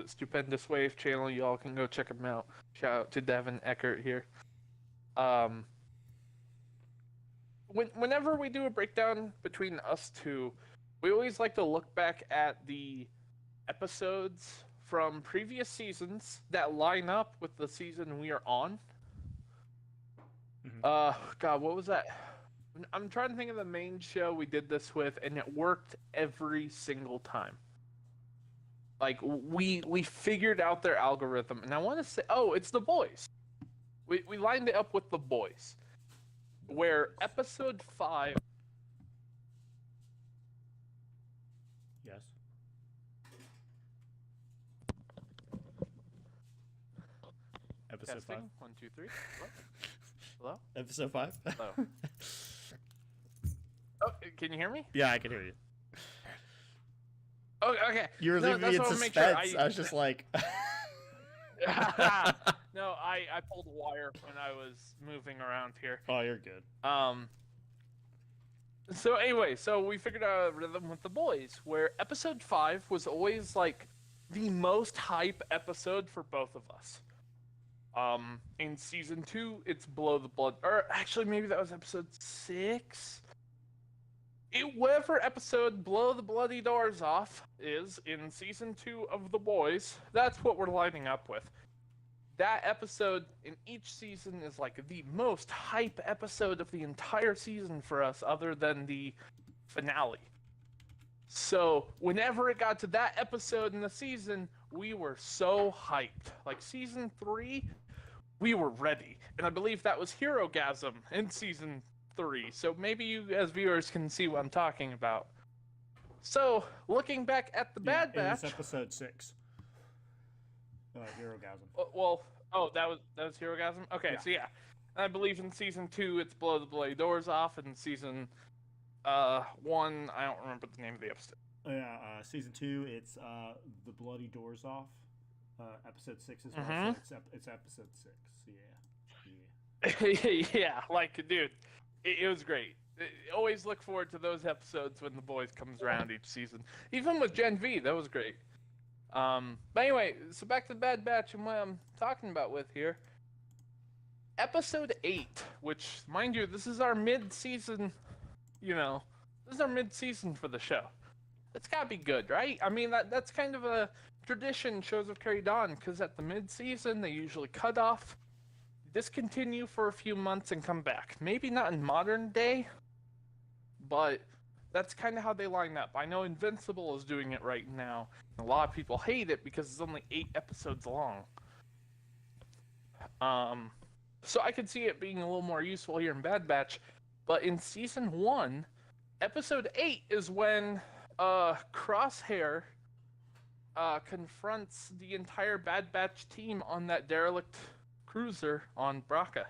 Stupendous Wave channel. Y'all can go check him out. Shout out to Devin Eckert here. Whenever we do a breakdown between us two, we always like to look back at the episodes from previous seasons that line up with the season we are on. God, what was that? I'm trying to think of the main show we did this with, and it worked every single time. Like we figured out their algorithm, and I want to say, oh, it's The Boys. We lined it up with The Boys, where episode 5. Yes. Episode Testing. 5. 1, 2, 3. Hello? Episode 5. Hello. Oh, can you hear me? Yeah, I can hear you. Oh, okay. You were No, leaving me that's in what I wanna make suspense. sure I was just like. No, I pulled a wire when I was moving around here. Oh, you're good. So anyway, so we figured out a rhythm with The Boys, where episode 5 was always like the most hype episode for both of us. In season 2, it's Blow the Blood, or actually maybe that was episode 6. Whatever episode Blow the Bloody Doors Off is in season 2 of The Boys, that's what we're lining up with. That episode in each season is like the most hype episode of the entire season for us, other than the finale. So whenever it got to that episode in the season, we were so hyped. Like season 3, we were ready. And I believe that was Herogasm in season 3. So maybe you as viewers can see what I'm talking about. So looking back at the Bad Batch, It was episode 6. Herogasm. that was Herogasm? Okay, Yeah. so yeah. I believe in season 2 it's Blow the Bloody Doors Off, and season 1, I don't remember the name of the episode. Season 2, it's The Bloody Doors Off. Episode 6 as well. Mhm. So it's episode 6. Yeah. Yeah, like, dude, it was great. Always look forward to those episodes when The Boys comes around each season. Even with Gen V, that was great. But anyway, so back to the Bad Batch and what I'm talking about with here. Episode 8, which, mind you, this is our mid-season, this is our mid-season for the show. It's gotta be good, right? I mean, that's kind of a tradition shows have carried on, because at the mid-season, they usually cut off, discontinue for a few months, and come back. Maybe not in modern day, but that's kind of how they line up. I know Invincible is doing it right now. A lot of people hate it because it's only 8 episodes long. So I could see it being a little more useful here in Bad Batch. But in Season 1, Episode 8 is when Crosshair confronts the entire Bad Batch team on that derelict cruiser on Braca.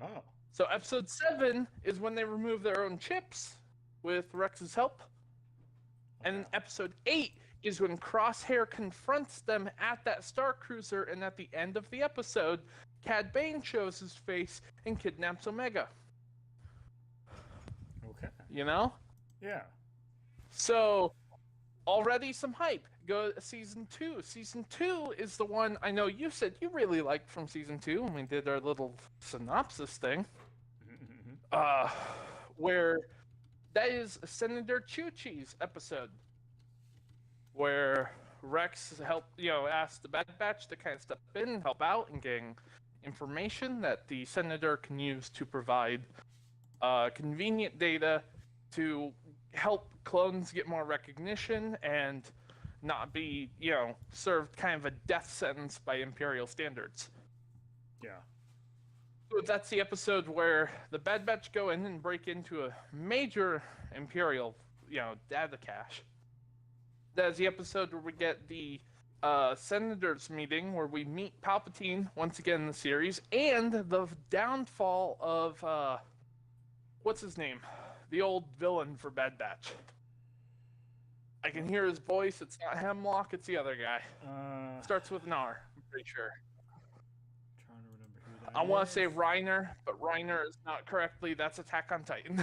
Oh. So Episode 7 is when they remove their own chips with Rex's help. And then Episode 8 is when Crosshair confronts them at that Star Cruiser, and at the end of the episode, Cad Bane shows his face and kidnaps Omega. Okay. You know? Yeah. So, already some hype. Go to Season 2. Season 2 is the one I know you said you really liked from Season 2 when we did our little synopsis thing. Where that is Senator Chuchi's episode, where Rex asked the Bad Batch to kind of step in and help out and getting information that the Senator can use to provide convenient data to help clones get more recognition and not be, served kind of a death sentence by Imperial standards. Yeah. That's the episode where the Bad Batch go in and break into a major Imperial, data cache. That's the episode where we get the Senators meeting, where we meet Palpatine once again in the series, and the downfall of, what's his name? The old villain for Bad Batch. I can hear his voice. It's not Hemlock, it's the other guy. Starts with an R, I'm pretty sure. Trying to remember who that I want to is. say Reiner, but Reiner is not correctly. That's Attack on Titan.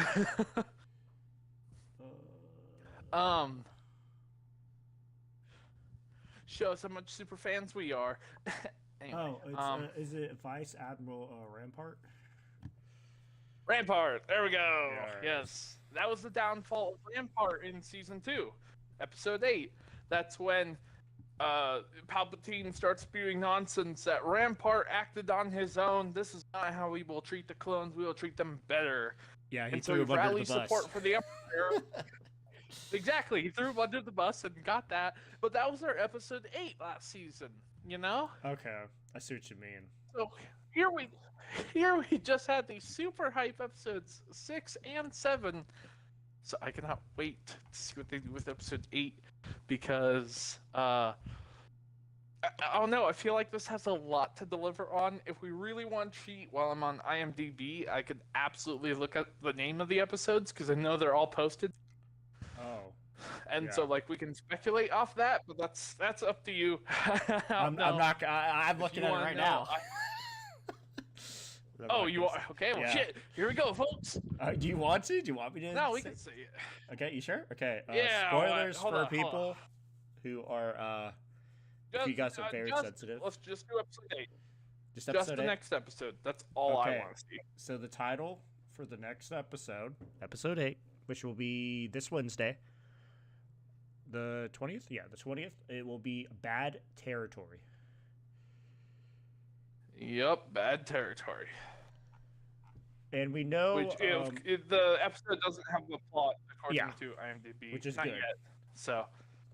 Shows how much super fans we are. Anyway, is it Vice Admiral Rampart? Rampart. There we go. Yeah. Yes, that was the downfall of Rampart in Season 2, Episode 8. That's when Palpatine starts spewing nonsense that Rampart acted on his own. This is not how we will treat the clones. We will treat them better. Yeah, he And so threw he him under the rallies bus. support for the Emperor. Exactly, he threw him under the bus and got that. But that was our episode 8 last season, you know? Okay, I see what you mean. So here we just had these super hype episodes 6 and 7. So I cannot wait to see what they do with episode 8 because I don't know, I feel like this has a lot to deliver on. If we really want to cheat while I'm on IMDb, I could absolutely look at the name of the episodes because I know they're all posted. Oh. And Yeah. so like we can speculate off that, but that's up to you. I'm not. I'm looking at it right now. Oh, you are? Okay, well, Yeah. shit. Here we go, folks. Do you want to? Do you want me to? No, we say- can see it. Okay, you sure? Okay. Yeah, Spoilers hold for on, hold people on. who are if you guys are very sensitive. Let's just do episode 8. Just Just episode the 8. next episode. That's all Okay. I want to see. So the title for the next episode, episode 8, which will be this Wednesday, the 20th. Yeah, the 20th. It will be Bad Territory. Yep, bad territory. And we know, Which the episode doesn't have the plot according Yeah. to IMDb, Which is not good. yet. So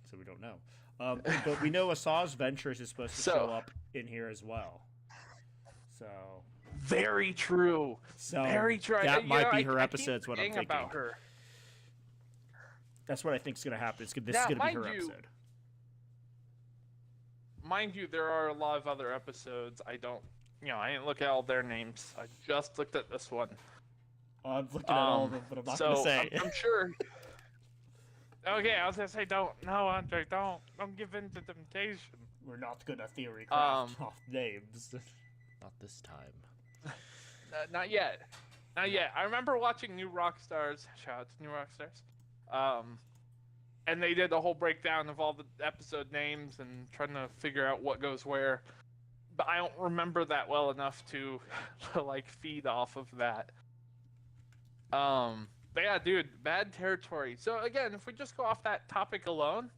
so we don't know. But we know Asaw's Ventures is supposed to show up in here as well. So very true. Very true. That might be I her keep episode. Is what I'm forgetting thinking. about her. That's what I think is going to happen. This Now, is going to be mind her you- episode. Mind you, there are a lot of other episodes. I didn't look at all their names. I just looked at this one. I'm looking at all of them, but I'm not going to say. I'm sure. Okay, I was gonna say don't. No, Andre, don't give in to temptation. We're not going to theory craft off names. Not this time. Not yet. Not yet. I remember watching New Rockstars. Shout out to New Rockstars. And they did the whole breakdown of all the episode names and trying to figure out what goes where. But I don't remember that well enough to like feed off of that. But yeah, dude, bad territory. So again, if we just go off that topic alone,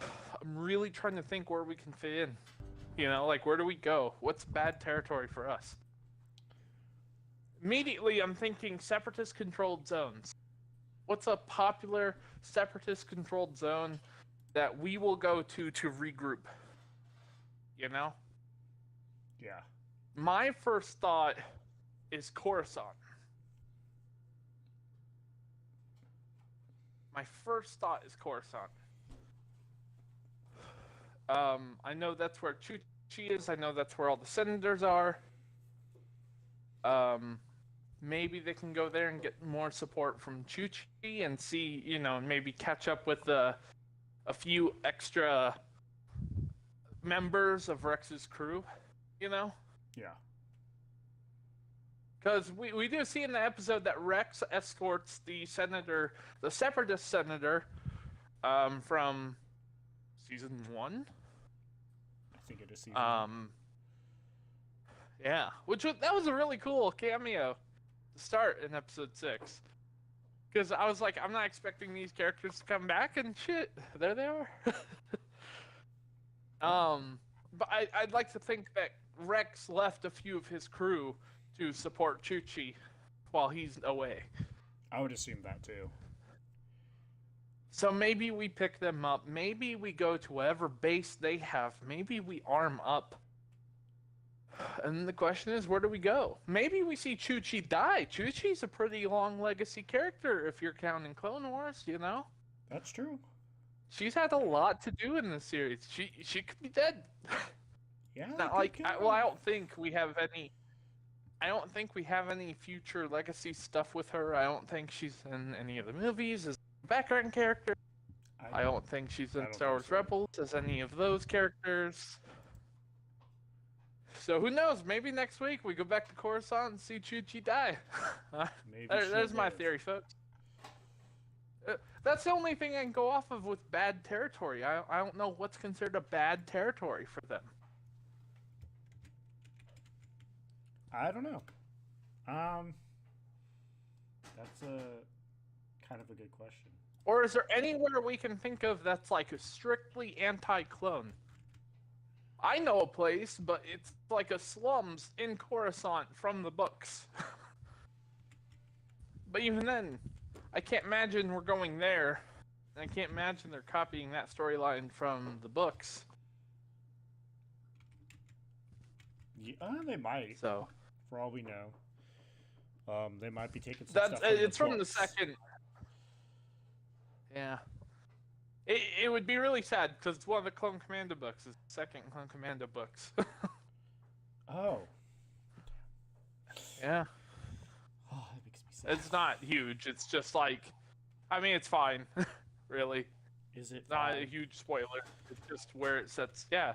I'm really trying to think where we can fit in. You know, like where do we go? What's bad territory for us? Immediately, I'm thinking separatist-controlled zones. What's a popular separatist-controlled zone that we will go to regroup? You know? Yeah. My first thought is Coruscant. My first thought is Coruscant. I know that's where Chuchi is. I know that's where all the senators are. Maybe they can go there and get more support from Chuchi and see, maybe catch up with a few extra members of Rex's crew, Yeah. Because we do see in the episode that Rex escorts the separatist senator, from season 1. I think it is season 1. Yeah, that was a really cool cameo to start in episode 6. Because I was like, I'm not expecting these characters to come back, and shit, there they are. But I'd like to think that Rex left a few of his crew to support Chuchi while he's away. I would assume that too. So maybe we pick them up. Maybe we go to whatever base they have. Maybe we arm up. And the question is, where do we go? Maybe we see Chuchi die. Chuchi's a pretty long legacy character if you're counting Clone Wars, That's true. She's had a lot to do in this series. She could be dead. Yeah. Not like I don't think we have any. I don't think we have any future legacy stuff with her. I don't think she's in any of the movies as a background character. I don't think she's in Star Wars Rebels as any of those characters. So who knows? Maybe next week we go back to Coruscant and see Chuchi die. Maybe There's my theory, folks. That's the only thing I can go off of with bad territory. I don't know what's considered a bad territory for them. I don't know. That's a kind of a good question. Or is there anywhere we can think of that's like strictly anti-clone? I know a place, but it's like a slums in Coruscant from the books. But even then, I can't imagine we're going there. I can't imagine they're copying that storyline from the books. Yeah, they might. So, for all we know, they might be taking some stuff. It's from from the second. Yeah. It would be really sad because it's one of the Clone Commando books. It's the second Clone Commando books. Oh. Yeah. Oh, that makes me sad. It's not huge. It's just like, I mean, it's fine. Really. Is it? Not fine? a huge spoiler. It's just where it sets. Yeah.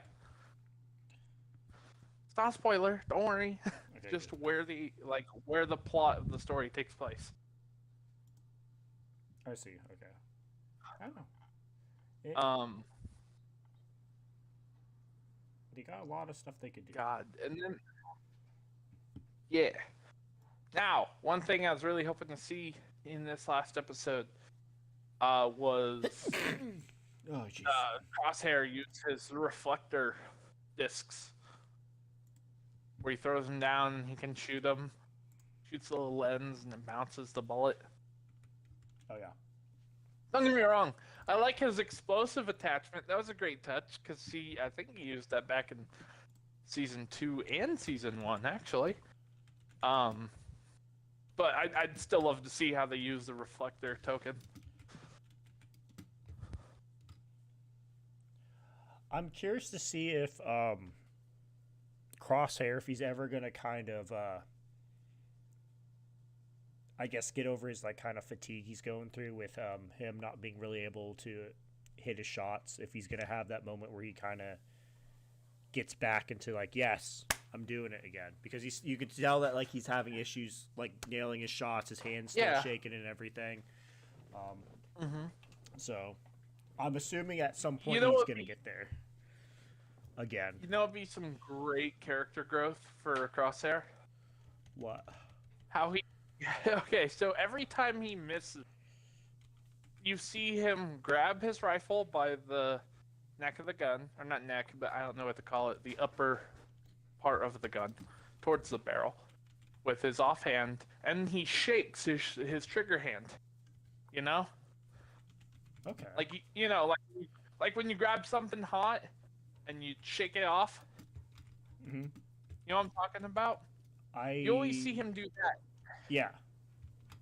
It's not a spoiler. Don't worry. Okay, Just good. where the plot of the story takes place. I see. Okay. I don't know. They got a lot of stuff they could do. God, and then yeah. Now, one thing I was really hoping to see in this last episode was Oh, jeez. Crosshair use his reflector discs, where he throws them down and he can shoot them. Shoots a little lens and it bounces the bullet. Oh yeah. Don't get me wrong. I like his explosive attachment. That was a great touch because I think he used that back in season 2 and season 1, actually. But I'd still love to see how they use the reflector token. I'm curious to see if Crosshair, if he's ever gonna kind of I guess get over his like kind of fatigue he's going through with him not being really able to hit his shots. If he's gonna have that moment where he kind of gets back into like, yes, I'm doing it again, because you could tell that like he's having issues like nailing his shots, his hands still shaking and everything. So I'm assuming at some point he's gonna get there again. You know, it'd be some great character growth for Crosshair. What? How he okay, so every time he misses, you see him grab his rifle by the neck of the gun, or not neck, but I don't know what to call it, the upper part of the gun, towards the barrel, with his offhand, and he shakes his trigger hand. You know, Okay. like you know, like when you grab something hot and you shake it off. Mm-hmm. You know what I'm talking about? You always see him do that. Yeah.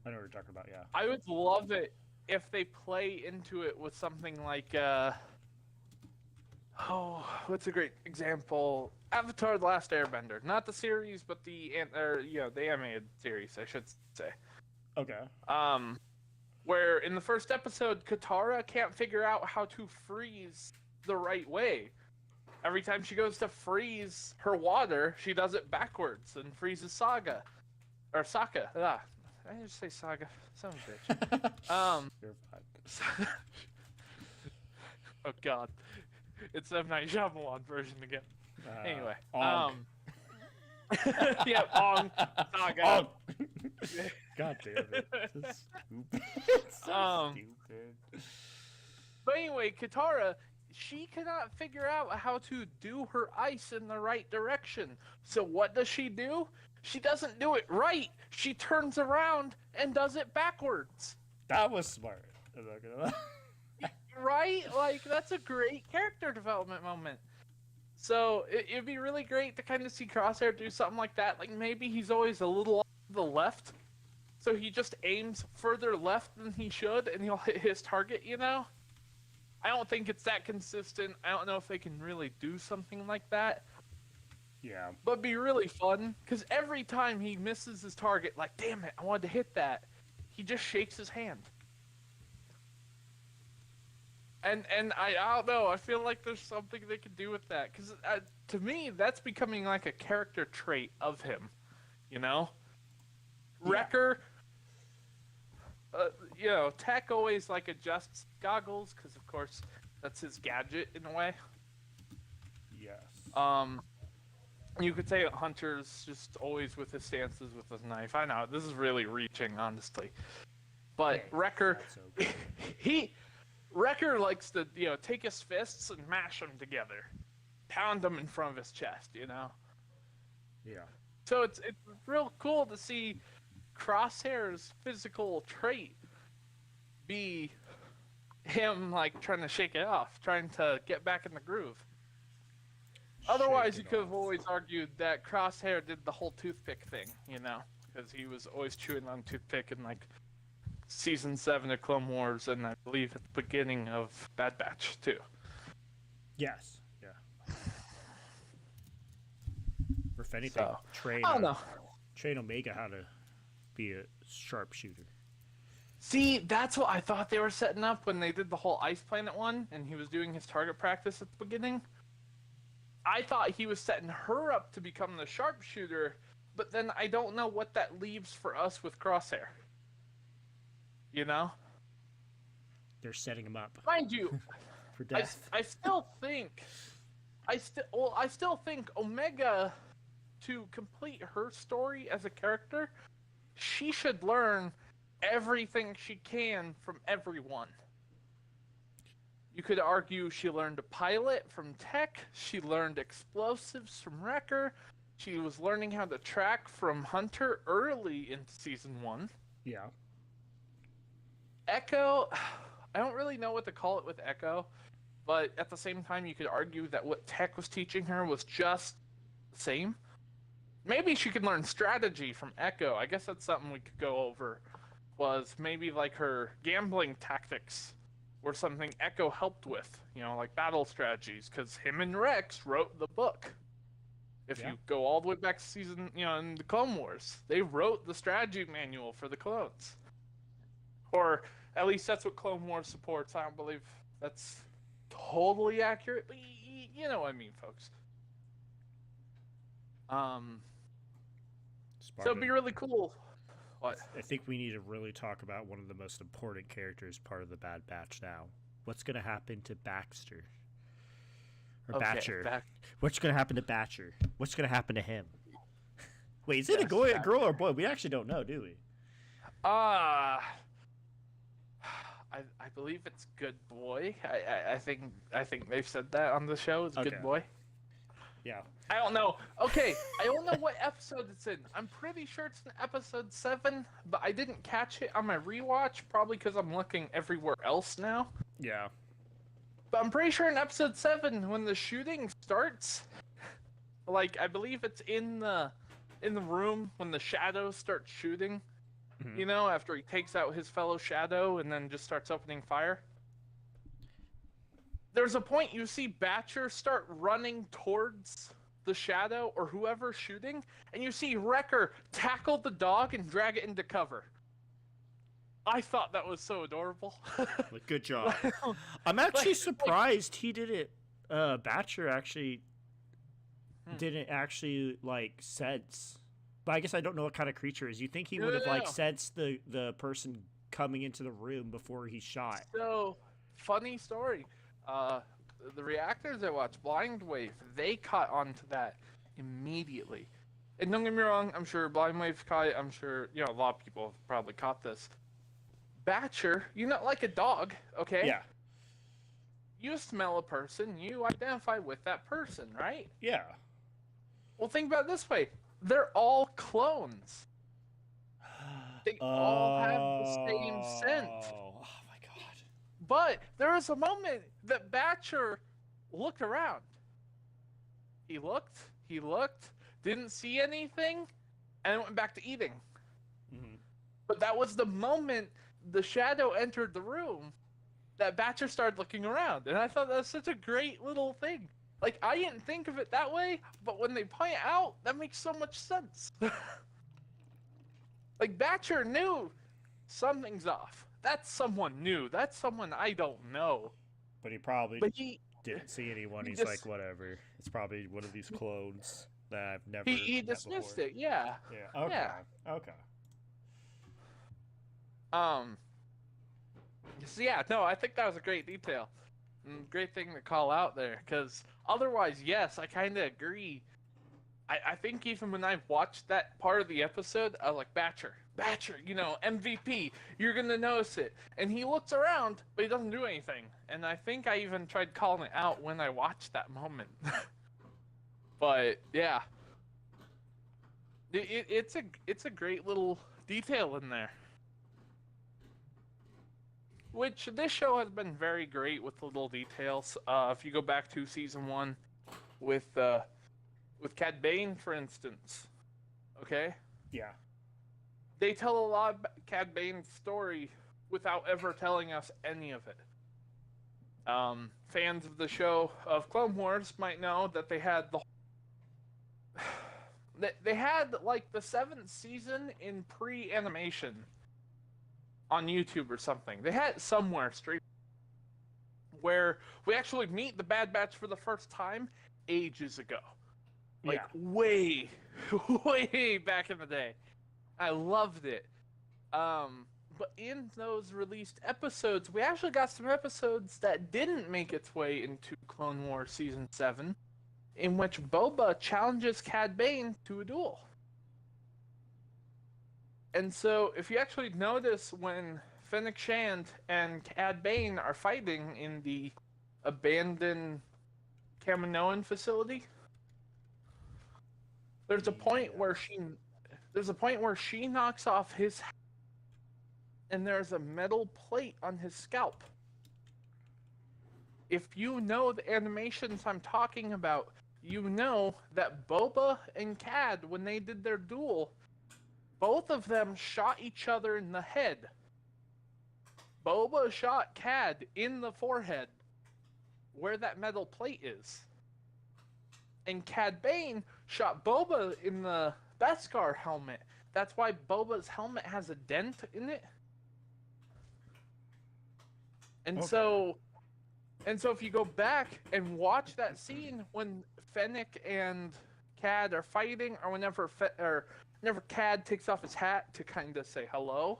I know what you're talking about, yeah. I would love it if they play into it with something like, what's a great example? Avatar: The Last Airbender. Not the series, but the animated series, I should say. Okay. Where in the first episode, Katara can't figure out how to freeze the right way. Every time she goes to freeze her water, she does it backwards and freezes Sokka. Or Sokka. I just say Saga. Son of a bitch. You're fine. Oh God, it's M. Night Shyamalan version again. Anyway, yeah, Ong Saga. Ong. God damn it. This is stupid. It's so stupid. But anyway, Katara, she cannot figure out how to do her ice in the right direction. So what does she do? She doesn't do it right. She turns around and does it backwards. That was smart. I'm not gonna lie. Right? Like, that's a great character development moment. So, it'd be really great to kind of see Crosshair do something like that. Like, maybe he's always a little off to the left, so he just aims further left than he should, and he'll hit his target, you know? I don't think it's that consistent. I don't know if they can really do something like that. Yeah. But it'd be really fun, because every time he misses his target, like, damn it, I wanted to hit that, he just shakes his hand. And I don't know, I feel like there's something they could do with that, because to me, that's becoming like a character trait of him, you know? Yeah. Wrecker, Tech always like adjusts goggles, because of course, that's his gadget in a way. Yes. You could say Hunter's just always with his stances with his knife. I know, this is really reaching, honestly. But Hey, Wrecker, that's okay. Wrecker likes to, take his fists and mash them together, pound them in front of his chest, Yeah. So it's real cool to see Crosshair's physical trait be him like trying to shake it off, trying to get back in the groove. Otherwise, Shake you it could have off. always argued that Crosshair did the whole toothpick thing, because he was always chewing on toothpick in like season 7 of Clone Wars, and I believe at the beginning of Bad Batch too. Yes. Yeah. Or if anything, So, train. I don't know. Train Omega how to be a sharpshooter. See, that's what I thought they were setting up when they did the whole Ice Planet one, and he was doing his target practice at the beginning. I thought he was setting her up to become the sharpshooter, but then I don't know what that leaves for us with Crosshair. They're setting him up Mind you, for death. I still think, I still think Omega, to complete her story as a character, she should learn everything she can from everyone. You could argue she learned to pilot from Tech, she learned explosives from Wrecker, she was learning how to track from Hunter early in season 1. Yeah. Echo, I don't really know what to call it with Echo, but at the same time, you could argue that what Tech was teaching her was just the same. Maybe she could learn strategy from Echo. I guess that's something we could go over, was maybe like her gambling tactics were something Echo helped with, like battle strategies, because him and Rex wrote the book. If Yeah. you go all the way back to season, in the Clone Wars, they wrote the strategy manual for the clones. Or at least that's what Clone Wars supports. I don't believe that's totally accurate, but you know what I mean, folks. So it'd be really cool. What? I think we need to really talk about one of the most important characters part of the Bad Batch now. What's going to happen to Baxter? Or Batcher? What's going to happen to Batcher? What's going to happen to him? Wait, is it a girl or a boy? We actually don't know, do we? I believe it's good boy. I think they've said that on the show. It's Okay. good boy. Yeah. I don't know. Okay, I don't know what episode it's in. I'm pretty sure it's in episode 7, but I didn't catch it on my rewatch, probably because I'm looking everywhere else now. Yeah. But I'm pretty sure in episode 7, when the shooting starts, like, I believe it's in the room when the shadows start shooting, Mhm. after he takes out his fellow shadow and then just starts opening fire. There's a point you see Batcher start running towards the shadow or whoever's shooting, and you see Wrecker tackle the dog and drag it into cover. I thought that was so adorable. Like, good job. I'm actually surprised he didn't. Batcher actually didn't actually sense. But I guess I don't know what kind of creature it is. You think he would have sensed the person coming into the room before he shot? So, funny story. The reactors I watched, Blind Wave, they caught on to that immediately. And don't get me wrong, I'm sure Blind Wave caught it. I'm sure, a lot of people have probably caught this. Batcher, you're not like a dog, okay? Yeah. You smell a person, you identify with that person, right? Yeah. Well, think about it this way. They're all clones. They all have the same scent. Oh my god. But there was a moment that Batcher looked around. He looked, didn't see anything, and went back to eating. Mm-hmm. But that was the moment the shadow entered the room that Batcher started looking around. And I thought that was such a great little thing. Like, I didn't think of it that way, but when they point it out, that makes so much sense. Like, Batcher knew something's off. That's someone new. That's someone I don't know. But he probably he didn't see anyone. He's just, like, whatever. It's probably one of these clones that I've never. He met dismissed before. it. Yeah. Yeah. Okay. Yeah. Okay. So yeah, no, I think that was a great detail. Great thing to call out there, because otherwise, yes, I kind of agree. I think even when I watched that part of the episode, I was like, Batcher, MVP, you're gonna notice it. And he looks around, but he doesn't do anything. And I think I even tried calling it out when I watched that moment. But yeah, it's a great little detail in there. Which this show has been very great with the little details. If you go back to season 1 with Cad Bane, for instance, okay? Yeah. They tell a lot of Cad Bane's story without ever telling us any of it. Fans of the show of Clone Wars might know that they had they had like the 7th season in pre-animation on YouTube or something. They had it somewhere straight where we actually meet the Bad Batch for the first time ages ago. Like, way, way back in the day. I loved it. But in those released episodes, we actually got some episodes that didn't make its way into Clone Wars Season 7, in which Boba challenges Cad Bane to a duel. And so, if you actually notice when Fennec Shand and Cad Bane are fighting in the abandoned Kaminoan facility, there's a point where she knocks off his hat, and there's a metal plate on his scalp. If you know the animations I'm talking about, you know that Boba and Cad, when they did their duel, both of them shot each other in the head. Boba shot Cad in the forehead, where that metal plate is. And Cad Bane shot Boba in the Beskar helmet. That's why Boba's helmet has a dent in it. And so if you go back and watch that scene when Fennec and Cad are fighting, or whenever Cad takes off his hat to kind of say hello,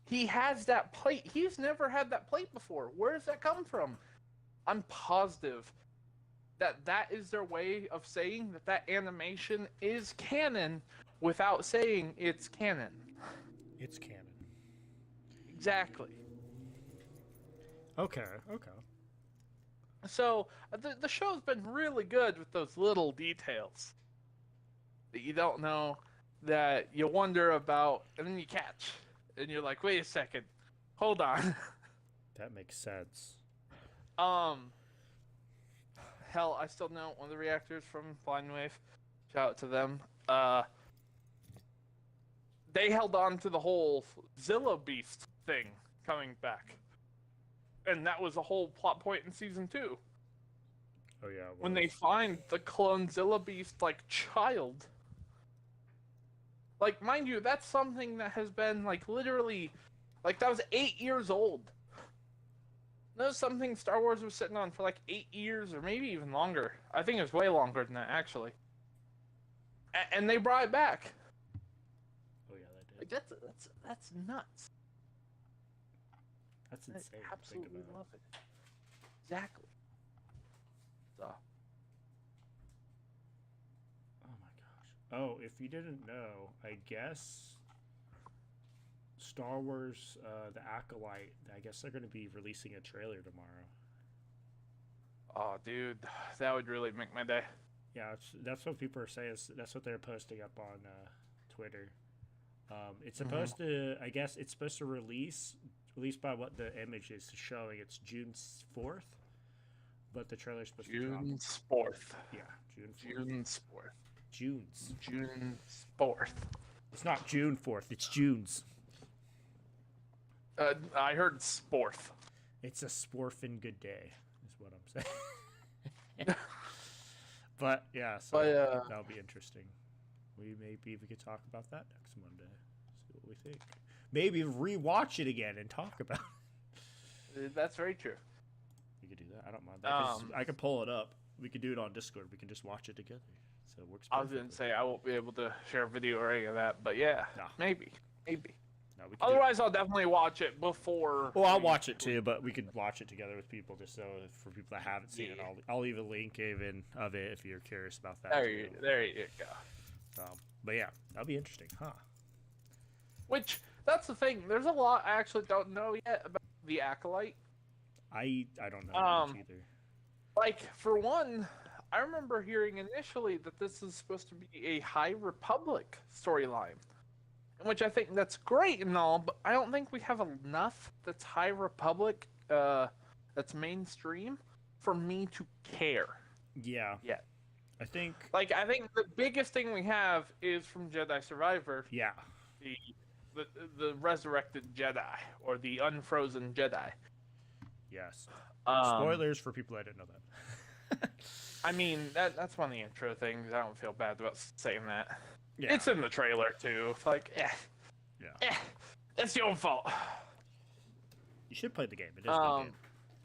he has that plate. He's never had that plate before. Where does that come from? I'm positive that is their way of saying that animation is canon without saying it's canon. It's canon. Exactly. Okay. So, the show's been really good with those little details that you don't know, that you wonder about, and then you catch. And you're like, wait a second. Hold on. That makes sense. Hell, I still know one of the reactors from Blind Wave. Shout out to them. They held on to the whole Zilla Beast thing coming back. And that was a whole plot point in season 2. Oh yeah. When they find the clone Zilla Beast, like, child. Like, mind you, that's something that has been, like, literally, like, that was 8 years old. That was something Star Wars was sitting on for, like, 8 years, or maybe even longer. I think it was way longer than that, actually. And they brought it back. Oh yeah, they did. Like, that's nuts. That's insane. I absolutely love it. Exactly. So. Oh my gosh. Oh, if you didn't know, I guess Star Wars, the Acolyte, I guess they're going to be releasing a trailer tomorrow. Oh, dude, that would really make my day. Yeah, that's what people are saying. That's what they're posting up on Twitter. It's supposed to, I guess, it's supposed to release by what the image is showing. It's June 4th, but the trailer's supposed to drop. June 4th. Yeah, June 4th. June 4th. It's not June 4th. It's June's. I heard sporth. It's a sporfin' good day, is what I'm saying. But yeah, so that'll be interesting. Maybe we could talk about that next Monday. See what we think. Maybe rewatch it again and talk about it. That's very true. You could do that. I don't mind that. I could pull it up. We could do it on Discord. We can just watch it together. So it works perfectly. I was going to say I won't be able to share a video or any of that, but yeah, No. maybe. No, we could Otherwise, I'll definitely watch it before. Well, I'll watch it too, but we could watch it together with people, just so for people that haven't seen it, I'll leave a link even of it if you're curious about that. There you go. But yeah, that'll be interesting, huh? Which, that's the thing. There's a lot I actually don't know yet about the Acolyte. I don't know much either. Like, for one, I remember hearing initially that this is supposed to be a High Republic storyline, which I think that's great and all, but I don't think we have enough that's High Republic, that's mainstream, for me to care. Yeah. Yeah. I think the biggest thing we have is from Jedi Survivor. Yeah. The resurrected Jedi, or the unfrozen Jedi. Yes. Spoilers for people that didn't know that. I mean, that's one of the intro things. I don't feel bad about saying that. Yeah. It's in the trailer too. Like, it's your own fault. You should play the game. It is a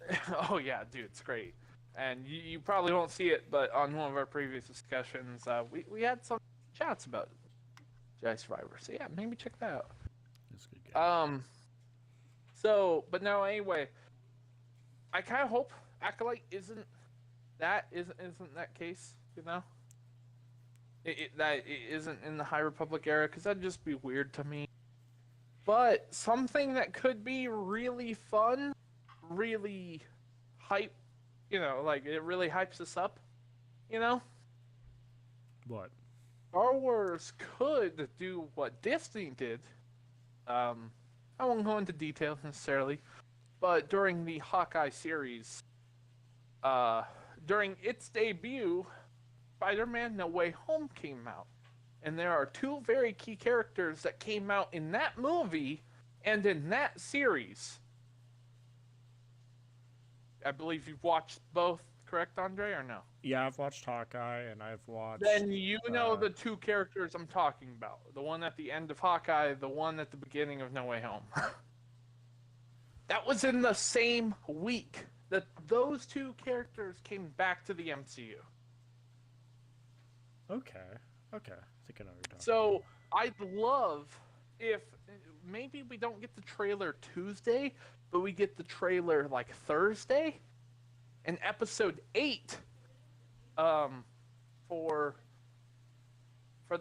good game. Oh yeah, dude, it's great. And you probably won't see it, but on one of our previous discussions, we had some chats about Jedi Survivor. So yeah, maybe check that out. It's a good game. But no, anyway, I kind of hope Acolyte isn't that case, you know? That it isn't in the High Republic era, because that'd just be weird to me. But something that could be really fun, really hype, you know, like it really hypes us up, you know? What? Star Wars could do what Disney did. I won't go into details necessarily, but during the Hawkeye series, during its debut, Spider-Man No Way Home came out. And there are two very key characters that came out in that movie and in that series. I believe you've watched both, correct, Andre, or no? Yeah, I've watched Hawkeye, and I've watched... Then you know the two characters I'm talking about. The one at the end of Hawkeye, the one at the beginning of No Way Home. That was in the same week that those two characters came back to the MCU. Okay. I think I know what you're talking So, about. I'd love if maybe we don't get the trailer Tuesday, but we get the trailer like Thursday, and episode 8 for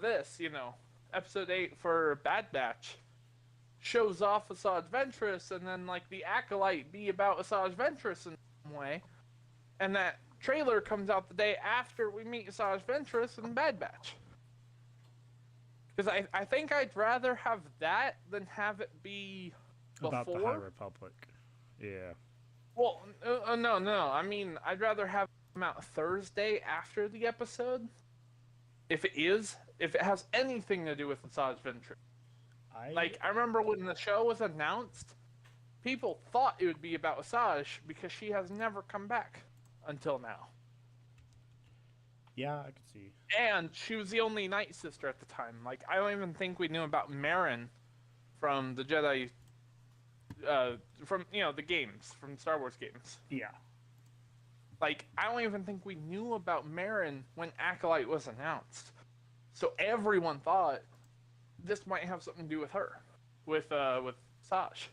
this, you know, episode 8 for Bad Batch shows off Asajj Ventress, and then like the Acolyte be about Asajj Ventress in some way, and that trailer comes out the day after we meet Asajj Ventress in Bad Batch. Because I think I'd rather have that than have it be before. About the High Republic. Yeah. Well, no. I mean, I'd rather have it come out Thursday after the episode. If it has anything to do with Asajj Ventress. I remember when the show was announced, people thought it would be about Asajj because she has never come back until now. Yeah, I can see. And she was the only Night Sister at the time. Like, I don't even think we knew about Marin from the Jedi, from, you know, the games, from Star Wars games. Yeah. Like, I don't even think we knew about Marin when Acolyte was announced. So everyone thought this might have something to do with her, with Asajj.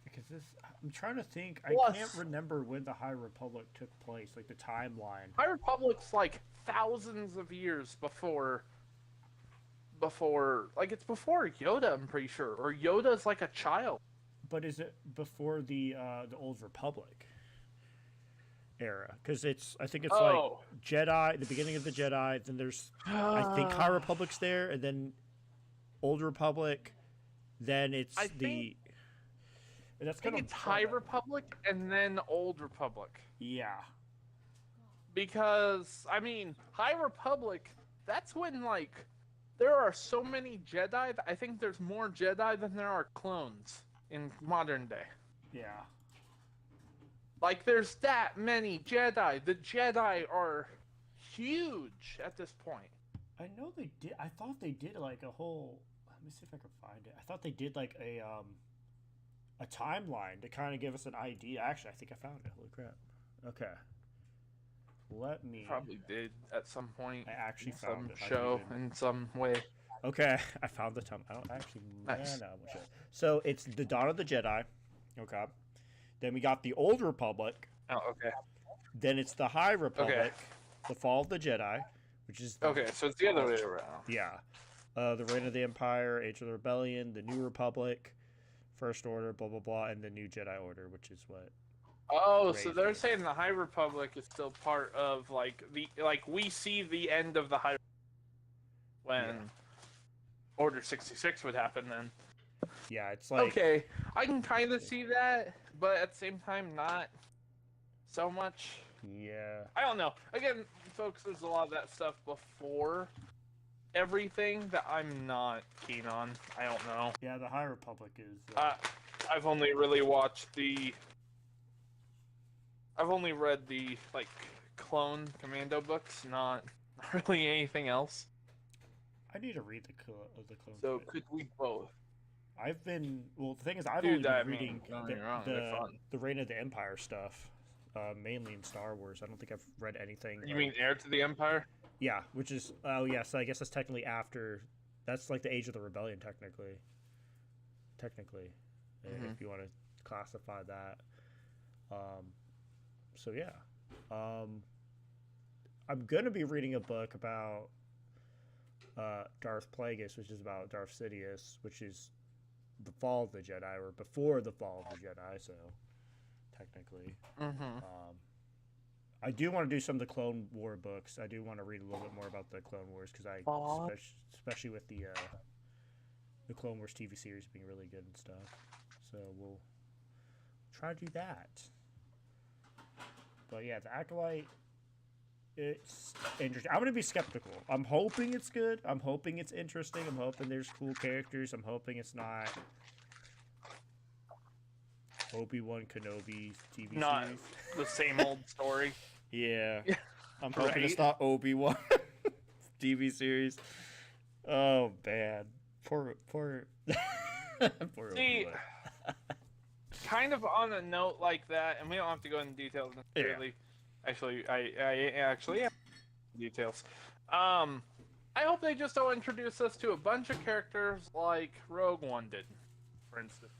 Because I'm trying to think. Plus, I can't remember when the High Republic took place, like the timeline. High Republic's like thousands of years before, like it's before Yoda, I'm pretty sure, or Yoda's like a child. But is it before the Old Republic era? Because I think it's like Jedi, the beginning of the Jedi. Then there's I think High Republic's there, and then Old Republic. Then it's That's I think it's High Republic and then Old Republic. Yeah. Because, I mean, High Republic, that's when, like, there are so many Jedi that I think there's more Jedi than there are clones in modern day. Yeah. Like, there's that many Jedi. The Jedi are huge at this point. I know they did. I thought they did, like, a whole... Let me see if I can find it. I thought they did, like, a timeline to kind of give us an idea. Actually, I think I found it. Holy crap. Okay. Let me... Probably did at some point. I actually found some it. show in some way. Okay, I found the time. I don't actually. Nice. No, so it's the Dawn of the Jedi. Okay. Then we got the Old Republic. Oh, okay. Then it's the High Republic, the Fall of the Jedi, which is Okay, so it's the other way around. Yeah. The Reign of the Empire, Age of the Rebellion, the New Republic, First Order, blah blah blah, and the New Jedi Order, which is what. Oh, so they're saying the High Republic is still part of we see the end of the High when Order 66 would happen then. Yeah, it's like okay, I can kind of see that, but at the same time not so much. Yeah. I don't know. Again, folks, there's a lot of that stuff before everything that I'm not keen on. I don't know. Yeah, the High Republic is. I've only really watched I've only read the clone commando books, not really anything else. I need to read the clone. So could we both? I've been the thing is I've only been reading the Reign of the Empire stuff, mainly in Star Wars. I don't think I've read anything. You mean Heir to the Empire? Yeah, which is so I guess that's technically after. That's like the Age of the Rebellion, technically. If you want to classify that. So yeah, I'm gonna be reading a book about Darth Plagueis, which is about Darth Sidious, which is the Fall of the Jedi, or before the Fall of the Jedi. So technically, I do want to do some of the Clone War books. I do want to read a little bit more about the Clone Wars because especially with the Clone Wars TV series being really good and stuff. So we'll try to do that. But yeah, the Acolyte, it's interesting. I'm going to be skeptical. I'm hoping it's good. I'm hoping it's interesting. I'm hoping there's cool characters. I'm hoping it's not Obi-Wan Kenobi TV series. Not the same old story. Yeah. I'm hoping it's not Obi-Wan TV series. Oh, man. Poor See, Obi-Wan. kind of on a note like that, and we don't have to go into details necessarily. Yeah. Actually, I actually have details. I hope they just don't introduce us to a bunch of characters like Rogue One did, for instance.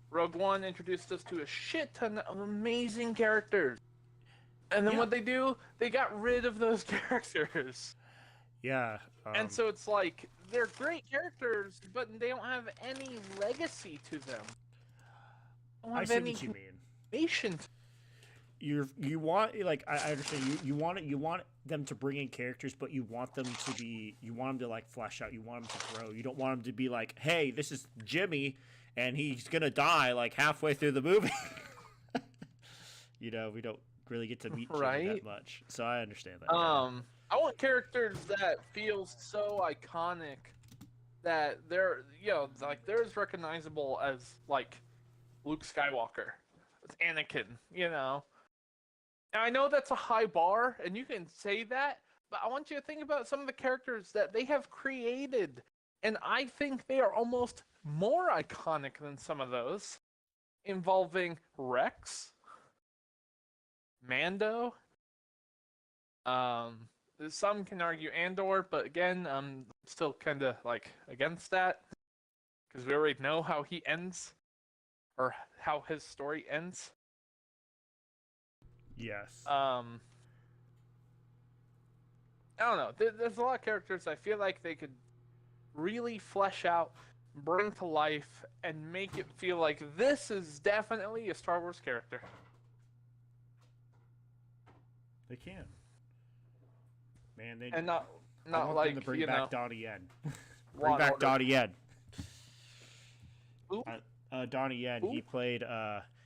Rogue One introduced us to a shit ton of amazing characters. And then what they do, they got rid of those characters. Yeah. And so it's like, they're great characters, but they don't have any legacy to them. I see what you mean. Patience. You want I understand you want them to bring in characters, but you want them to like flesh out. You want them to grow. You don't want them to be like, hey, this is Jimmy, and he's gonna die like halfway through the movie. We don't really get to meet Jimmy that much, so I understand that. I want characters that feel so iconic that they're they're as recognizable as Luke Skywalker, as Anakin, Now I know that's a high bar, and you can say that, but I want you to think about some of the characters that they have created, and I think they are almost more iconic than some of those, involving Rex, Mando, some can argue Andor, but again, I'm still kind of against that, because we already know how he ends, or how his story ends. Yes. I don't know. There's a lot of characters I feel like they could really flesh out, bring to life, and make it feel like this is definitely a Star Wars character. They can. Man, they and not them to bring back Donnie Yen. Bring Law back Order. Donnie Yen. Who? Donnie Yen. Who? He played.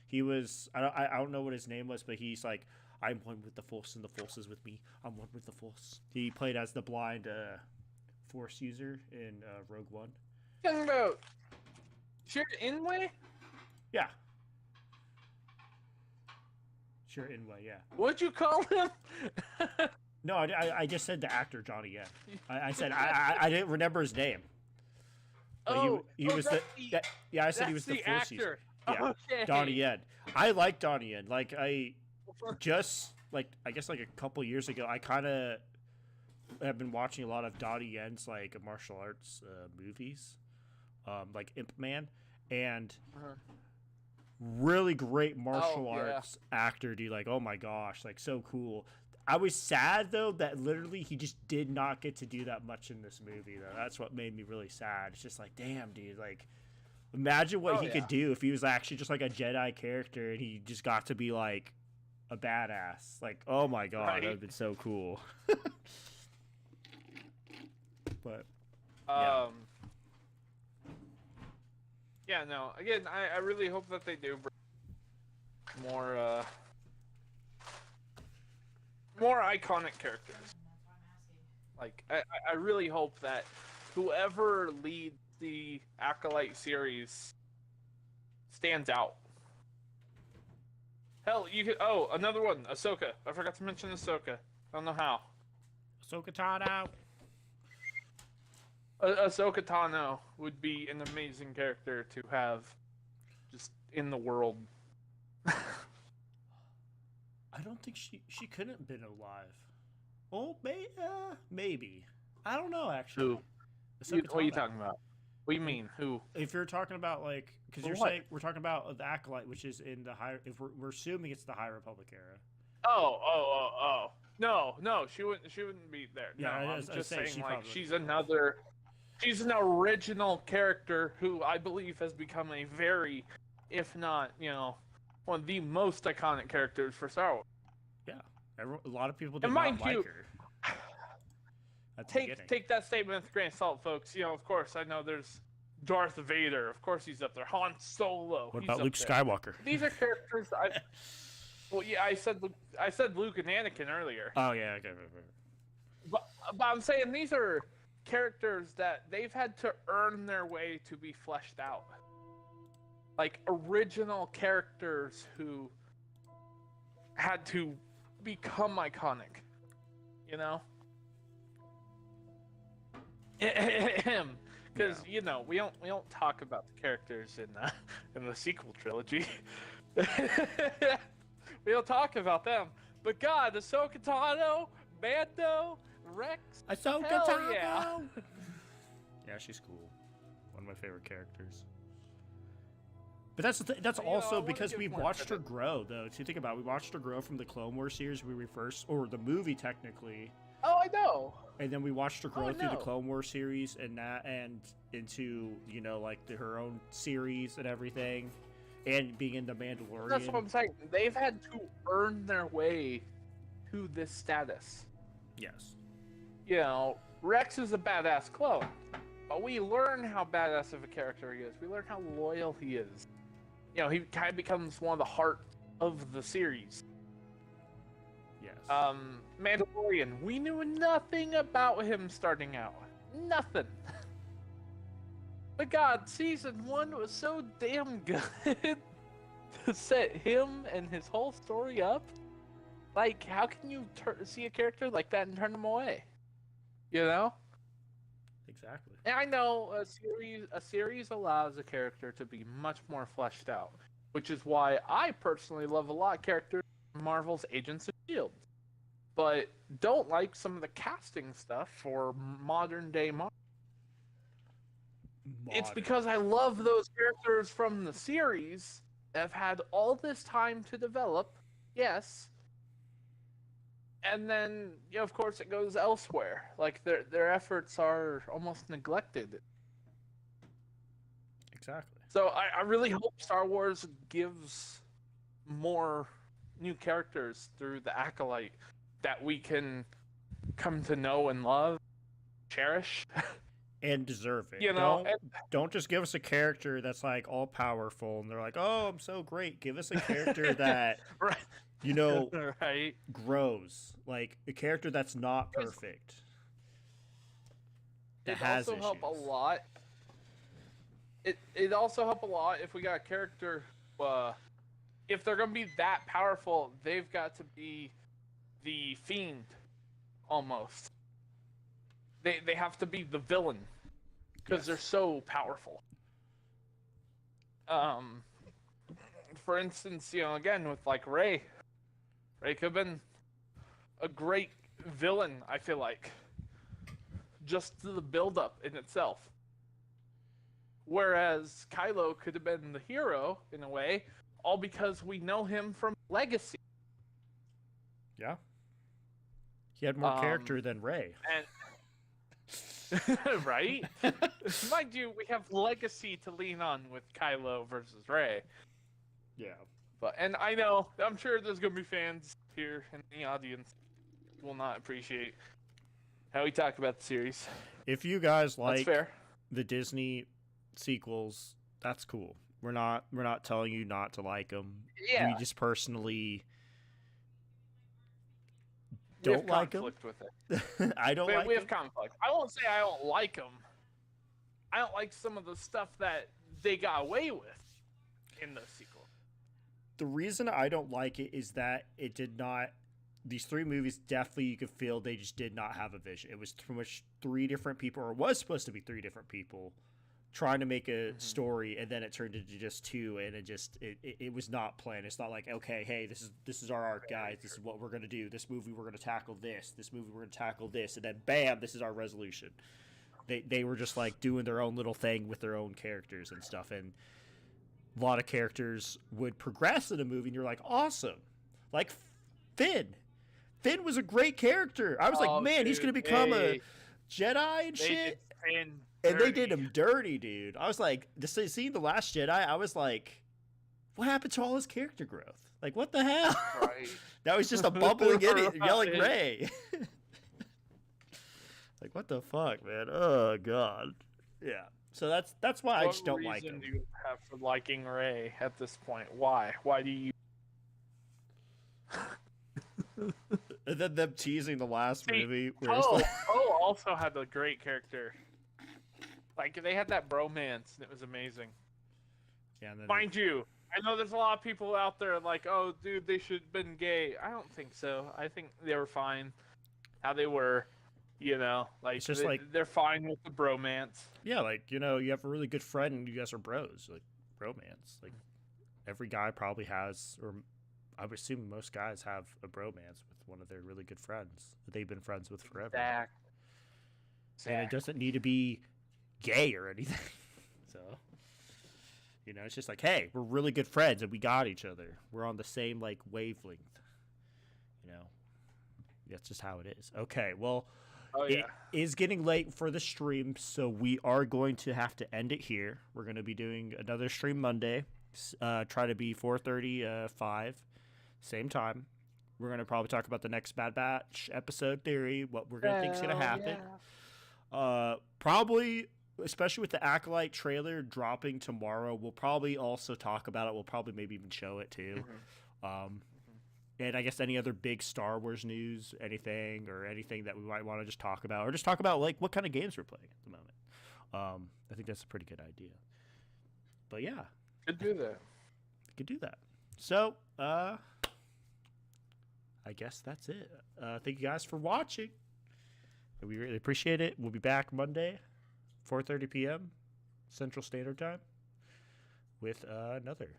He was. I don't know what his name was, but he's like, I'm one with the Force, and the Force is with me. I'm one with the Force. He played as the blind Force user in Rogue One. Talking about Shirt Inway? Yeah. Sure, Inway. Yeah. What'd you call him? No, I just said the actor Johnny Yen. I said I didn't remember his name. But he was I said he was the Force user. Yeah, okay. Donnie Yen. I like Donnie Yen. I guess a couple years ago, I kind of have been watching a lot of Donnie Yen's like martial arts movies, like Imp Man, and really great martial arts actor, dude. Like, oh my gosh, like so cool. I was sad though that literally he just did not get to do that much in this movie though. That's what made me really sad. It's just like, damn, dude, like imagine what he could do if he was actually just like a Jedi character and he just got to be like a badass. Like, oh my god, that would have been so cool. But yeah, no. Again, I really hope that they do bring more iconic characters. Like, I really hope that whoever leads the Acolyte series stands out. Hell, you could. Oh, another one, Ahsoka. I forgot to mention Ahsoka. I don't know how. Ahsoka Tano. Ahsoka Tano would be an amazing character to have just in the world. I don't think she couldn't have been alive. Oh, maybe. I don't know, actually. Who? What are you talking about? What do you mean? Who? If you're talking about, like, because you're saying we're talking about the Acolyte, which is in the high. If we're assuming it's the High Republic era. Oh. No, she wouldn't be there. Yeah, no, I'm just saying like she's an original character who I believe has become a very, if not, one of the most iconic characters for Star Wars. Yeah, a lot of people did not like her. Take that statement with a grain of salt, folks. Of course, I know there's Darth Vader. Of course, he's up there. Han Solo. What about Luke Skywalker? These are characters. Well, yeah, I said Luke and Anakin earlier. Oh yeah, okay. But I'm saying these are characters that they've had to earn their way to be fleshed out. Like original characters who had to become iconic. Because we don't talk about the characters in the sequel trilogy. We don't talk about them. But God, Ahsoka Tano, Mando, Rex. Ahsoka Tano. Yeah. Yeah, she's cool. One of my favorite characters. But that's also because we watched her grow, though. To think about it, we watched her grow from the Clone Wars series or the movie technically. Oh, I know. And then we watched her grow through the Clone Wars series and into her own series and everything, and being in the Mandalorian. That's what I'm saying. They've had to earn their way to this status. Yes. Rex is a badass clone, but we learn how badass of a character he is. We learn how loyal he is. He kind of becomes one of the heart of the series. Yes. Mandalorian, we knew nothing about him starting out. Nothing. But God, season 1 was so damn good to set him and his whole story up. Like, how can you see a character like that and turn him away? Exactly. And I know a series allows a character to be much more fleshed out, which is why I personally love a lot of characters in Marvel's Agents of S.H.I.E.L.D. But don't like some of the casting stuff for modern day Marvel. It's because I love those characters from the series that have had all this time to develop, yes. And then, of course, it goes elsewhere. Like, their efforts are almost neglected. Exactly. So I really hope Star Wars gives more new characters through the Acolyte that we can come to know and love, cherish. And deserve it. And don't just give us a character that's like all powerful and they're like, oh, I'm so great. Give us a character that right. Right. grows. Like a character that's not perfect. That has also issues. Help a lot. It also help a lot if we got a character. If they're gonna be that powerful, they've got to be the Fiend, almost. They have to be the villain because they're so powerful. For instance, again with like Rey could have been a great villain. I feel like, just to the build-up in itself. Whereas Kylo could have been the hero, in a way, all because we know him from Legacy. Yeah. He had more character than Rey. And right? Mind you, we have Legacy to lean on with Kylo versus Rey. Yeah. And I know, I'm sure there's going to be fans here in the audience who will not appreciate how we talk about the series. If you guys like That's fair. the Disney sequels, that's cool. We're not telling you not to like them. Yeah. We just personally We have don't like them. conflict with it. I don't like We them. have conflict. I won't say I don't like them. I don't like some of the stuff that they got away with in the sequel. The reason I don't like it is that it did not. These three movies, definitely you could feel they just did not have a vision. It was pretty much three different people, or was supposed to be three different people, trying to make a story, and then it turned into just two, and it was not planned. It's not like, okay, hey, this is our arc, guys. This is what we're gonna do. This movie we're gonna tackle this. This movie we're gonna tackle this, and then bam, this is our resolution. They were just like doing their own little thing with their own characters and stuff, and a lot of characters would progress in a movie, and you're like, awesome, like Finn. Finn was a great character. I was like, man, he's gonna become a Jedi and shit. And they did him dirty, dude. I was like, seeing The Last Jedi, I was like, what happened to all his character growth? Like, what the hell? Right. That was just a bumbling idiot yelling Right. Rey. Like, what the fuck, man? Oh, God. Yeah. So that's why I just don't like him. What reason do you have for liking Rey at this point? Why? Why do you... And then them teasing the last movie. Where Poe also had a great character. Like, they had that bromance, and it was amazing. Yeah, and then Mind you, I know there's a lot of people out there like, oh, dude, they should have been gay. I don't think so. I think they were fine how they were, you know. Like, It's just they're fine with the bromance. yeah, like, you know, you have a really good friend and you guys are bros. Like, bromance. Like, every guy probably has, or I would assume most guys have a bromance with one of their really good friends that they've been friends with forever. And it doesn't need to be gay or anything. So, you know, it's just like, hey, we're really good friends and we got each other. We're on the same, like, wavelength. You know, that's just how it is. Okay, well, it is getting late for the stream, so we are going to have to end it here. We're going to be doing another stream Monday. Try to be 4:30, 5, same time. We're going to probably talk about the next Bad Batch episode theory, what we're going to think is going to happen. Yeah. Probably, especially with the Acolyte trailer dropping tomorrow, we'll probably also talk about it. We'll probably maybe even show it too. And I guess any other big Star Wars news, anything that we might want to just talk about, or just talk about like what kind of games we're playing at the moment. I think that's a pretty good idea. But yeah, could do that. Could do that. So, I guess that's it. Thank you guys for watching. We really appreciate it. We'll be back Monday, 4:30 p.m. Central Standard Time, with another.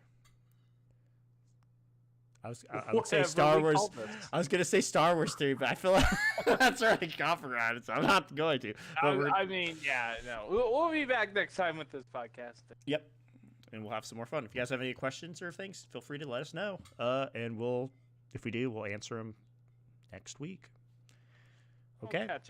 I would say Star Wars. I was gonna say Star Wars 3, but I feel like that's already copyrighted, so I'm not going to. I mean, yeah, no, we'll be back next time with this podcast. Yep, and we'll have some more fun. If you guys have any questions or things, feel free to let us know. And if we do, we'll answer them next week. Okay. We'll catch you.